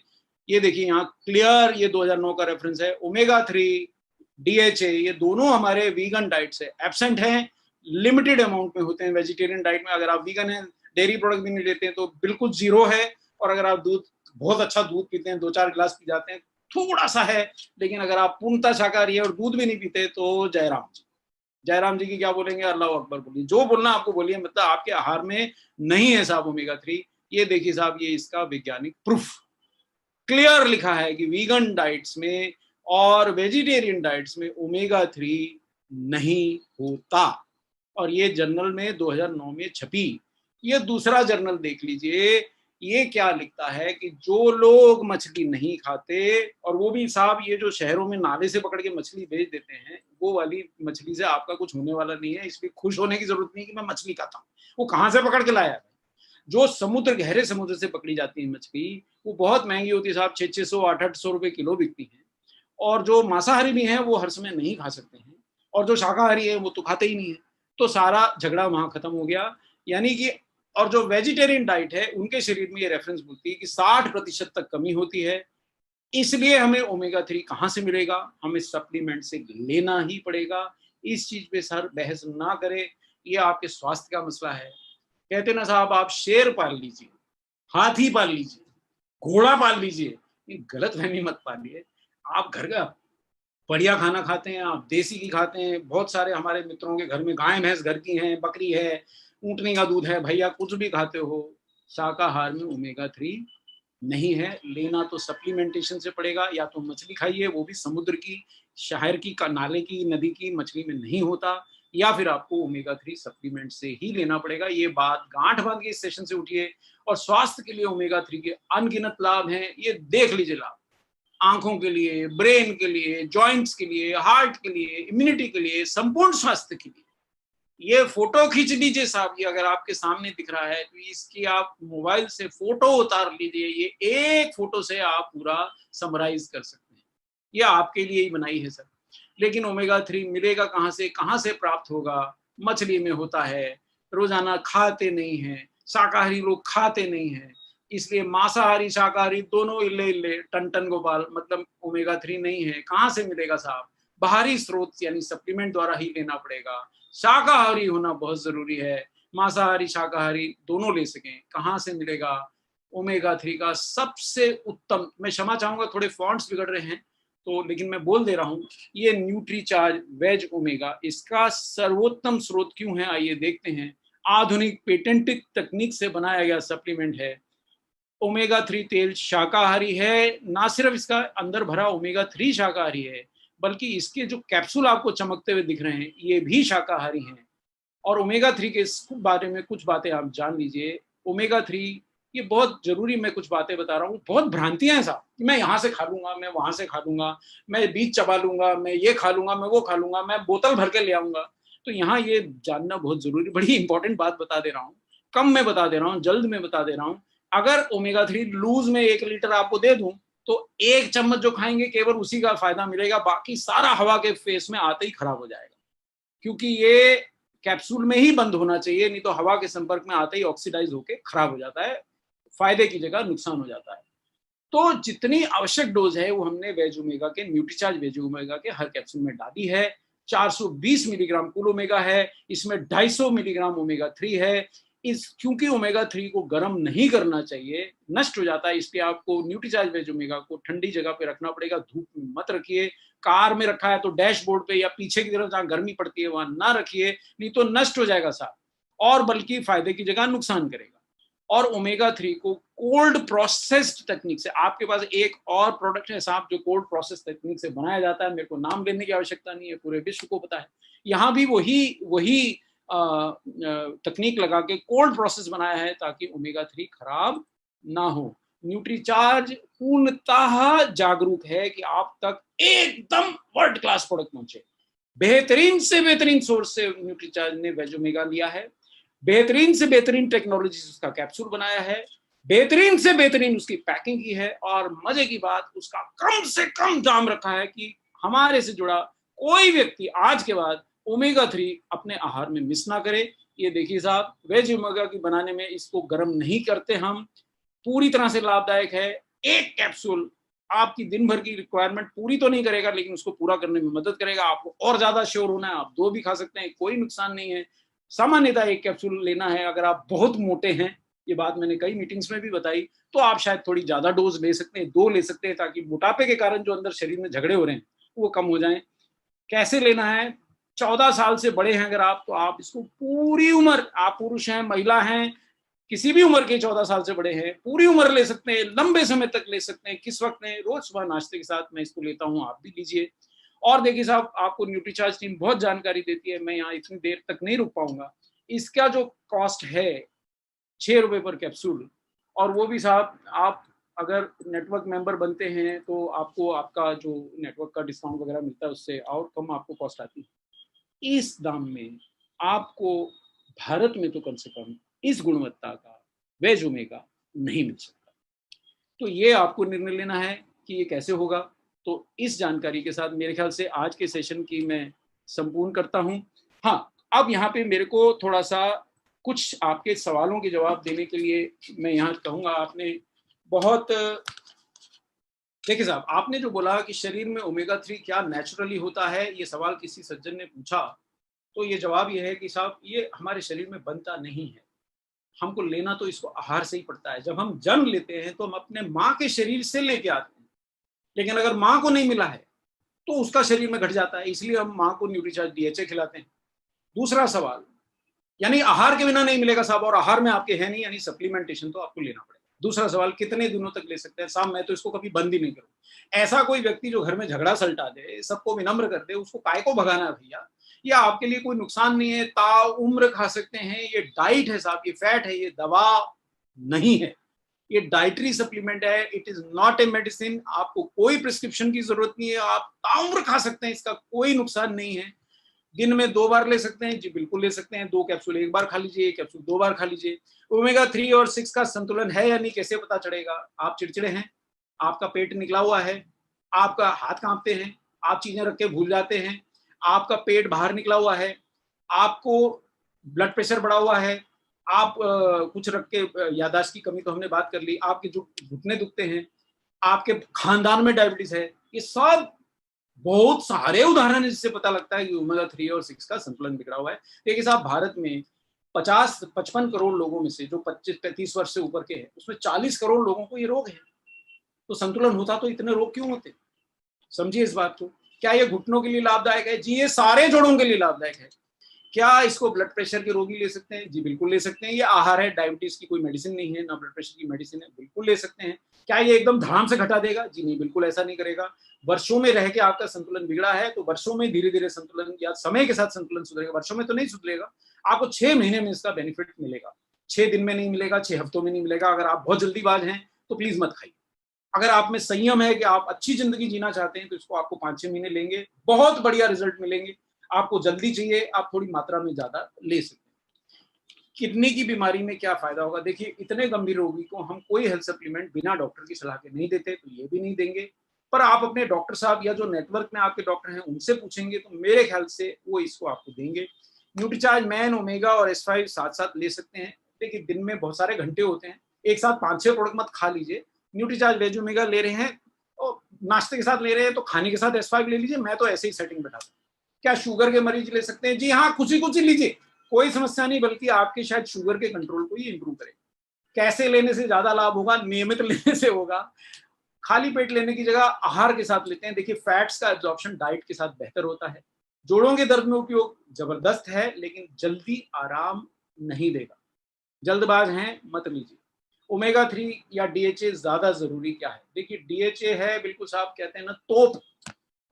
ये देखिए यहाँ क्लियर, ये 2009 का रेफरेंस है। ओमेगा 3, DHA, ये दोनों हमारे वीगन डाइट से एब्सेंट हैं, लिमिटेड अमाउंट में होते हैं। वेजिटेरियन डाइट में अगर आप वीगन हैं, डेयरी प्रोडक्ट भी नहीं लेते हैं, तो बिल्कुल जीरो है। और अगर आप दूध, बहुत अच्छा दूध पीते हैं, 2-4 गिलास पी जाते हैं, थोड़ा सा है। लेकिन अगर आप पूर्णतः शाकाहारी है और दूध भी नहीं पीते, तो जयराम जी, जयराम जी की क्या बोलेंगे? अल्लाह अकबर बोलिए, जो बोलना आपको बोलिए। मतलब आपके आहार में नहीं है साहब ओमेगा 3। ये देखिए साहब, ये इसका वैज्ञानिक प्रूफ क्लियर लिखा है कि वीगन डाइट्स में और वेजिटेरियन डाइट्स में ओमेगा 3 नहीं होता। और ये जर्नल में 2009 में छपी। ये दूसरा जर्नल देख लीजिए, ये क्या लिखता है कि जो लोग मछली नहीं खाते, और वो भी साहब ये जो शहरों में नाले से पकड़ के मछली बेच देते हैं, वो वाली मछली से आपका कुछ होने वाला नहीं है। इसलिए खुश होने की जरूरत नहीं कि मैं मछली खाता हूँ। वो कहाँ से पकड़ के लाया है? जो समुद्र, गहरे समुद्र से पकड़ी जाती है मछली, वो बहुत महंगी होती है साहब, 600 800 रुपए किलो बिकती है। और जो मांसाहारी भी हैं वो हर समय नहीं खा सकते हैं, और जो शाकाहारी है वो तो खाते ही नहीं है। तो सारा झगड़ा वहां खत्म हो गया। यानी कि, और जो वेजिटेरियन डाइट है उनके शरीर में ये रेफरेंस बोलती है कि 60% तक कमी होती है। इसलिए हमें ओमेगा 3 कहाँ से मिलेगा? हमें सप्लीमेंट से लेना ही पड़ेगा। इस चीज पे सर बहस ना करें, ये आपके स्वास्थ्य का मसला है। कहते ना साहब, आप शेर पाल लीजिए, हाथी पाल लीजिए, घोड़ा पाल लीजिए, ये गलत फहमी मत पालिए। आप घर का बढ़िया खाना खाते हैं, आप देसी घी खाते हैं। बहुत सारे हमारे मित्रों के घर में गाय भैंस घर की हैं, बकरी है, ऊँटनी का दूध है, भैया कुछ भी खाते हो, शाकाहार में ओमेगा 3 नहीं है। लेना तो सप्लीमेंटेशन से पड़ेगा, या तो मछली खाइए, वो भी समुद्र की, शहर की, नाले की, नदी की मछली में नहीं होता, या फिर आपको ओमेगा 3 सप्लीमेंट से ही लेना पड़ेगा। ये बात गांठ बांध के इस सेशन से उठिए। और स्वास्थ्य के लिए ओमेगा 3 के अनगिनत लाभ हैं, ये देख लीजिए लाभ। आंखों के लिए, ब्रेन के लिए, जॉइंट्स के लिए, हार्ट के लिए, इम्यूनिटी के लिए, संपूर्ण स्वास्थ्य के लिए। ये फोटो खींच लीजिए साहब, ये अगर आपके सामने दिख रहा है तो इसकी आप मोबाइल से फोटो उतार लीजिए। ये एक फोटो से आप पूरा समराइज कर सकते हैं। ये आपके लिए ही बनाई है सर। लेकिन ओमेगा 3 मिलेगा कहाँ से प्राप्त होगा? मछली में होता है, रोजाना खाते नहीं है, शाकाहारी लोग खाते नहीं है, इसलिए मांसाहारी शाकाहारी दोनों इल्ले इल्ले टन टन गोपाल। मतलब ओमेगा 3 नहीं है, कहाँ से मिलेगा साहब? बाहरी स्रोत यानी सप्लीमेंट द्वारा ही लेना पड़ेगा। शाकाहारी होना बहुत जरूरी है, मांसाहारी शाकाहारी दोनों ले सकें। कहाँ से मिलेगा? ओमेगा 3 का सबसे उत्तम, मैं क्षमा चाहूंगा थोड़े फॉन्ट्स बिगड़ रहे हैं तो, लेकिन मैं बोल दे रहा हूँ, ये न्यूट्रीचार्ज वेज ओमेगा, इसका सर्वोत्तम स्रोत क्यों है आइए देखते हैं। आधुनिक पेटेंटेड तकनीक से बनाया गया सप्लीमेंट है। ओमेगा 3 तेल शाकाहारी है, ना सिर्फ इसका अंदर भरा ओमेगा 3 शाकाहारी है, बल्कि इसके जो कैप्सूल आपको चमकते हुए दिख रहे हैं ये भी शाकाहारी हैं। और ओमेगा 3 के बारे में कुछ बातें आप जान लीजिए। ओमेगा 3 ये बहुत जरूरी, मैं कुछ बातें बता रहा हूँ। बहुत भ्रांतियां हैं साहब कि मैं यहाँ से खा लूंगा, मैं वहां से खा लूंगा, मैं बीज चबा लूंगा, मैं ये खा लूंगा, मैं वो खा लूंगा, मैं बोतल भर के ले आऊंगा। तो यहाँ ये जानना बहुत जरूरी, बड़ी इंपॉर्टेंट बात बता दे रहा हूँ। कम में बता दे रहा हूँ, जल्द में बता दे रहा हूँ। अगर ओमेगा 3 लूज में 1 लीटर आपको दे दूं, तो 1 चम्मच जो खाएंगे केवल उसी का फायदा मिलेगा, बाकी सारा हवा के फेस में आते ही खराब हो जाएगा। क्योंकि ये कैप्सूल में ही बंद होना चाहिए, नहीं तो हवा के संपर्क में आते ही ऑक्सीडाइज होकर खराब हो जाता है, फायदे की जगह नुकसान हो जाता है। तो जितनी आवश्यक डोज है वो हमने वेज ओमेगा के, न्यूट्रीचार्ज वेज ओमेगा के हर कैप्सूल में डाली है। 420 मिलीग्राम कुल ओमेगा है, इसमें 250 मिलीग्राम ओमेगा 3 है। इस क्योंकि ओमेगा 3 को गर्म नहीं करना चाहिए, नष्ट हो जाता है, इसलिए आपको न्यूट्रीचार्ज वेज ओमेगा को ठंडी जगह पे रखना पड़ेगा, धूप में मत रखिए। कार में रखा है तो डैशबोर्ड पे या पीछे की तरफ जहां गर्मी पड़ती है वहां ना रखिए, नहीं तो नष्ट हो जाएगा साहब, और बल्कि फायदे की जगह नुकसान करेगा। और ओमेगा 3 को कोल्ड प्रोसेस्ड टेक्निक से, आपके पास एक और प्रोडक्ट है साहब जो कोल्ड प्रोसेस टेक्निक से बनाया जाता है, मेरे को नाम लेने की आवश्यकता नहीं है, पूरे विश्व को पता है। यहाँ भी वही तकनीक लगा के कोल्ड प्रोसेस बनाया है ताकि ओमेगा 3 खराब ना हो। न्यूट्रीचार्ज पूर्णतः जागरूक है कि आप तक एकदम वर्ल्ड क्लास प्रोडक्ट पहुंचे। बेहतरीन से बेहतरीन सोर्स से न्यूट्रीचार्ज ने वेज ओमेगा लिया है, बेहतरीन से बेहतरीन टेक्नोलॉजी से उसका कैप्सूल बनाया है, बेहतरीन से बेहतरीन उसकी पैकिंग की है, और मजे की बात उसका कम से कम दाम रखा है कि हमारे से जुड़ा कोई व्यक्ति आज के बाद ओमेगा 3 अपने आहार में मिस ना करे। ये देखिए साहब, वेज ओमेगा की बनाने में इसको गर्म नहीं करते हम, पूरी तरह से लाभदायक है। एक कैप्सूल आपकी दिन भर की रिक्वायरमेंट पूरी तो नहीं करेगा, लेकिन उसको पूरा करने में मदद करेगा। आपको और ज्यादा श्योर होना है, आप 2 भी खा सकते हैं, कोई नुकसान नहीं है। सामान्यतः एक कैप्सूल लेना है, अगर आप बहुत मोटे हैं, ये बात मैंने कई मीटिंग्स में भी बताई, तो आप शायद थोड़ी ज्यादा डोज ले सकते हैं, 2 ले सकते हैं, ताकि मोटापे के कारण जो अंदर शरीर में झगड़े हो रहे हैं वो कम हो जाएं। कैसे लेना है? 14 साल से बड़े हैं अगर आप, तो आप इसको पूरी उम्र, आप पुरुष हैं महिला हैं, किसी भी उम्र के 14 साल से बड़े हैं, पूरी उम्र ले सकते हैं, लंबे समय तक ले सकते हैं। किस वक्त में? रोज सुबह नाश्ते के साथ मैं इसको लेता हूँ, आप भी लीजिए। और देखिए साहब, आपको न्यूट्रीचार्ज टीम बहुत जानकारी देती है, मैं यहाँ इतनी देर तक नहीं रुक पाऊंगा। इसका जो कॉस्ट है 6 रुपए पर कैप्सूल, और वो भी साहब आप अगर नेटवर्क मेंबर बनते हैं तो आपको आपका जो नेटवर्क का डिस्काउंट वगैरह मिलता है उससे और कम आपको कॉस्ट आती है। इस दाम में आपको भारत में तो कम से कम इस गुणवत्ता का वेज ओमेगा नहीं मिल सकता। तो ये आपको निर्णय लेना है कि ये कैसे होगा। तो इस जानकारी के साथ मेरे ख्याल से आज के सेशन की मैं संपूर्ण करता हूं। हाँ, अब यहाँ पे मेरे को थोड़ा सा कुछ आपके सवालों के जवाब देने के लिए मैं यहाँ कहूँगा। आपने बहुत, देखिए साहब, आपने जो बोला कि शरीर में ओमेगा 3 क्या नेचुरली होता है, ये सवाल किसी सज्जन ने पूछा, तो ये जवाब ये है कि साहब ये हमारे शरीर में बनता नहीं है, हमको लेना तो इसको आहार से ही पड़ता है। जब हम जन्म लेते हैं तो हम अपने माँ के शरीर से लेके आते हैं, लेकिन अगर माँ को नहीं मिला है तो उसका शरीर में घट जाता है, इसलिए हम माँ को न्यूट्रीचार्ज डीएचए खिलाते हैं। दूसरा सवाल, यानी आहार के बिना नहीं मिलेगा साहब, और आहार में आपके है नहीं, यानी सप्लीमेंटेशन तो आपको लेना पड़ेगा। दूसरा सवाल, कितने दिनों तक ले सकते हैं साहब? मैं तो इसको कभी बंद ही नहीं करूँ। ऐसा कोई व्यक्ति जो घर में झगड़ा सलटा दे, सबको विनम्र कर दे, उसको काय को भगाना है भैया? ये आपके लिए कोई नुकसान नहीं है, ताउम्र खा सकते हैं। ये डाइट है साहब, ये फैट है, ये दवा नहीं है, ये डाइटरी सप्लीमेंट है, it is not a medicine. आपको कोई प्रिस्क्रिप्शन की जरूरत नहीं है, आप ताउम्र खा सकते हैं, इसका कोई नुकसान नहीं है। दिन में 2 बार ले सकते हैं जी, बिल्कुल ले सकते हैं। 2 कैप्सूल 1 बार खा लीजिए, 1 कैप्सूल 2 बार खा लीजिए। ओमेगा 3 और 6 का संतुलन है या नहीं कैसे पता चलेगा? आप चिड़चिड़े हैं, आपका पेट निकला हुआ है, आपका हाथ कांपते हैं, आप चीजें रख के भूल जाते हैं, आपका पेट बाहर निकला हुआ है, आपको ब्लड प्रेशर बढ़ा हुआ है, आप कुछ रख के, याददाश्त की कमी तो हमने बात कर ली, आपके जो घुटने दुखते हैं, आपके खानदान में डायबिटीज है, ये सब बहुत सारे उदाहरण है जिससे पता लगता है कि ओमेगा 3 और 6 का संतुलन बिगड़ा हुआ है। देखिए साहब, भारत में 50-55 करोड़ लोगों में से जो 25-35 वर्ष से ऊपर के हैं, उसमें 40 करोड़ लोगों को ये रोग है। तो संतुलन होता तो इतने रोग क्यों होते? समझिए इस बात को। क्या ये घुटनों के लिए लाभदायक है? जी, ये सारे जोड़ों के लिए लाभदायक है। क्या इसको ब्लड प्रेशर के रोगी ले सकते हैं? जी बिल्कुल ले सकते हैं। ये आहार है, डायबिटीज की कोई मेडिसिन नहीं है, ना ब्लड प्रेशर की मेडिसिन है, बिल्कुल ले सकते हैं। क्या ये एकदम धड़ाम से घटा देगा? जी नहीं, बिल्कुल ऐसा नहीं करेगा। वर्षों में रह के आपका संतुलन बिगड़ा है तो वर्षों में धीरे धीरे संतुलन या समय के साथ संतुलन सुधरेगा, वर्षों में तो नहीं सुधरेगा। आपको 6 महीने में इसका बेनिफिट मिलेगा, 6 दिन में नहीं मिलेगा, 6 हफ्तों में नहीं मिलेगा। अगर आप बहुत जल्दीबाज हैं तो प्लीज मत खाइए। अगर आप में संयम है कि आप अच्छी जिंदगी जीना चाहते हैं तो इसको आपको 5-6 महीने लेंगे, बहुत बढ़िया रिजल्ट मिलेंगे। आपको जल्दी चाहिए, आप थोड़ी मात्रा में ज्यादा ले सकते हैं। किडनी की बीमारी में क्या फायदा होगा? देखिए, इतने गंभीर रोगी को हम कोई हेल्थ सप्लीमेंट बिना डॉक्टर की सलाह के नहीं देते, तो ये भी नहीं देंगे। पर आप अपने डॉक्टर साहब या जो नेटवर्क में आपके डॉक्टर हैं उनसे पूछेंगे तो मेरे ख्याल से वो इसको आपको देंगे। न्यूट्रीचार्ज मैन, ओमेगा और S5 साथ साथ ले सकते हैं, लेकिन दिन में बहुत सारे घंटे होते हैं, एक साथ 5-6 प्रोडक्ट मत खा लीजिए। न्यूट्रीचार्ज वेज ओमेगा ले रहे हैं और नाश्ते के साथ ले रहे हैं तो खाने के साथ S5 ले लीजिए। मैं तो ऐसे ही सेटिंग बैठा हूँ। क्या शुगर के मरीज ले सकते हैं? जी हाँ, खुशी खुशी लीजिए, कोई समस्या नहीं, बल्कि आपके शायद शुगर के कंट्रोल को ही इंप्रूव करेगा। कैसे लेने से ज्यादा लाभ होगा? नियमित लेने से होगा। खाली पेट लेने की जगह आहार के साथ लेते हैं। देखिए, फैट्स का एब्जॉर्प्शन डाइट के साथ बेहतर होता है। जोड़ों के दर्द में उपयोग जबरदस्त है, लेकिन जल्दी आराम नहीं देगा। जल्दबाज हैं, मत लीजिए। ओमेगा 3 या DHA ज्यादा जरूरी क्या है? देखिए, DHA है बिल्कुल साहब कहते हैं ना तोप,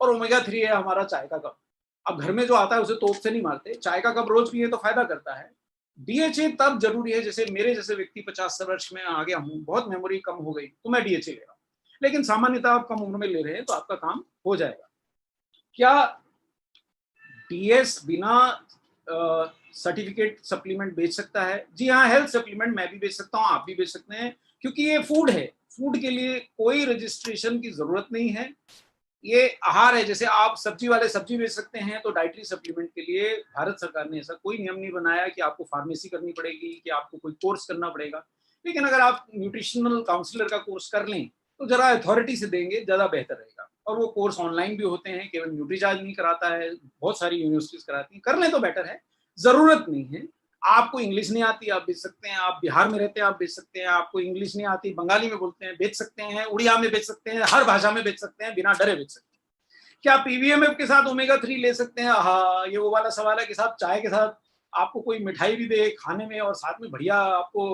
और ओमेगा 3 है हमारा चाय का कप। अब घर में जो आता है उसे तोप से नहीं मारते, चाय का कप रोज पिए तो फायदा करता है। DHA तब जरूरी है, जैसे मेरे जैसे व्यक्ति 50 वर्ष में आ गया हूँ, बहुत मेमोरी कम हो गई, तो मैं DHA ले रहा हूँ। लेकिन सामान्यतः आप कम उम्र में ले रहे हैं तो आपका काम हो जाएगा। क्या DS बिना सर्टिफिकेट सप्लीमेंट बेच सकता है? जी हाँ, हेल्थ सप्लीमेंट मैं भी बेच सकता हूँ, आप भी बेच सकते हैं, क्योंकि ये फूड है। फूड के लिए कोई रजिस्ट्रेशन की जरूरत नहीं है। ये आहार है, जैसे आप सब्जी वाले सब्जी बेच सकते हैं, तो डाइटरी सप्लीमेंट के लिए भारत सरकार ने ऐसा कोई नियम नहीं बनाया कि आपको फार्मेसी करनी पड़ेगी, कि आपको कोई कोर्स करना पड़ेगा। लेकिन अगर आप न्यूट्रिशनल काउंसलर का कोर्स कर लें तो जरा अथॉरिटी से देंगे, ज्यादा बेहतर रहेगा। और वो कोर्स ऑनलाइन भी होते हैं, केवल न्यूट्रीचार्ज नहीं कराता है, बहुत सारी यूनिवर्सिटीज कराती हैं, कर लें तो बेटर है। जरूरत नहीं है। आपको इंग्लिश नहीं आती, आप बेच सकते हैं। आप बिहार में रहते हैं, आप बेच सकते हैं। आपको इंग्लिश नहीं आती, बंगाली में बोलते हैं, बेच सकते हैं। उड़िया में बेच सकते हैं, हर भाषा में बेच सकते हैं, बिना डरे बेच सकते हैं। क्या PVMF के साथ ओमेगा 3 ले सकते हैं? हाँ, ये वो वाला सवाल है कि साहब चाय के साथ आपको कोई मिठाई भी दे खाने में और साथ में बढ़िया आपको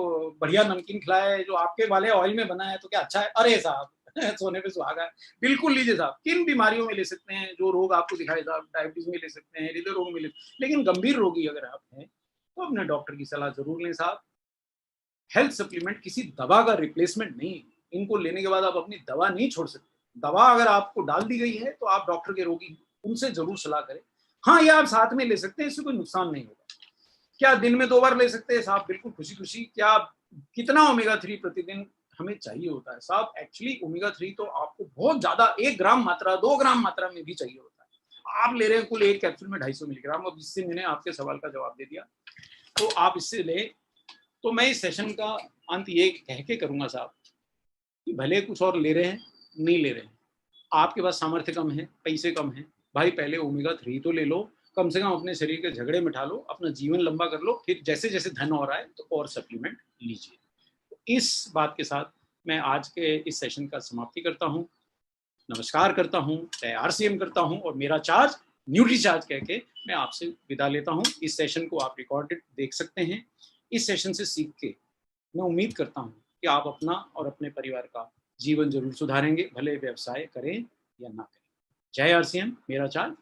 बढ़िया नमकीन खिलाए जो आपके वाले ऑयल में बना है, तो क्या अच्छा है? अरे साहब सोने पे सुहागा है। बिल्कुल लीजिए साहब। किन बीमारियों में ले सकते हैं? जो रोग आपको दिखाई साहब, डायबिटीज में ले सकते हैं, हृदय रोग में ले, लेकिन गंभीर रोगी अगर आप हैं तो अपने डॉक्टर की सलाह जरूर लें साहब। हेल्थ सप्लीमेंट किसी दवा का रिप्लेसमेंट नहीं है। इनको लेने के बाद आप अपनी दवा नहीं छोड़ सकते। दवा अगर आपको डाल दी गई है तो आप डॉक्टर के रोगी, उनसे जरूर सलाह करें। हाँ, ये आप साथ में ले सकते हैं, इससे कोई नुकसान नहीं होगा। क्या दिन में 2 बार ले सकते हैं साहब? बिल्कुल खुशी खुशी। क्या कितना ओमेगा 3 प्रतिदिन हमें चाहिए होता है साहब? एक्चुअली ओमेगा 3 तो आपको बहुत ज्यादा 1 ग्राम मात्रा, 2 ग्राम मात्रा में भी चाहिए होता है। आप ले रहे हैं कुल एक कैप्सूल में 250 मिलीग्राम। अब इससे मैंने आपके सवाल का जवाब दे दिया, तो आप इससे ले। तो मैं इस सेशन का अंत ये कह के करूंगा साहब कि भले कुछ और ले रहे हैं, नहीं ले रहे हैं, आपके पास सामर्थ्य कम है, पैसे कम है, भाई पहले ओमेगा 3 तो ले लो। कम से कम अपने शरीर के झगड़े मिटा लो, अपना जीवन लंबा कर लो, फिर जैसे जैसे धन और आए तो और सप्लीमेंट लीजिए। तो इस बात के साथ मैं आज के इस सेशन का समाप्ति करता हूँ। नमस्कार करता हूँ, RCM करता हूँ, और मेरा चार्ज न्यूट्री चार्ज कह के मैं आपसे विदा लेता हूँ। इस सेशन को आप रिकॉर्डेड देख सकते हैं। इस सेशन से सीख के मैं उम्मीद करता हूँ कि आप अपना और अपने परिवार का जीवन जरूर सुधारेंगे, भले व्यवसाय करें या ना करें। जय RCM, मेरा चार्ज।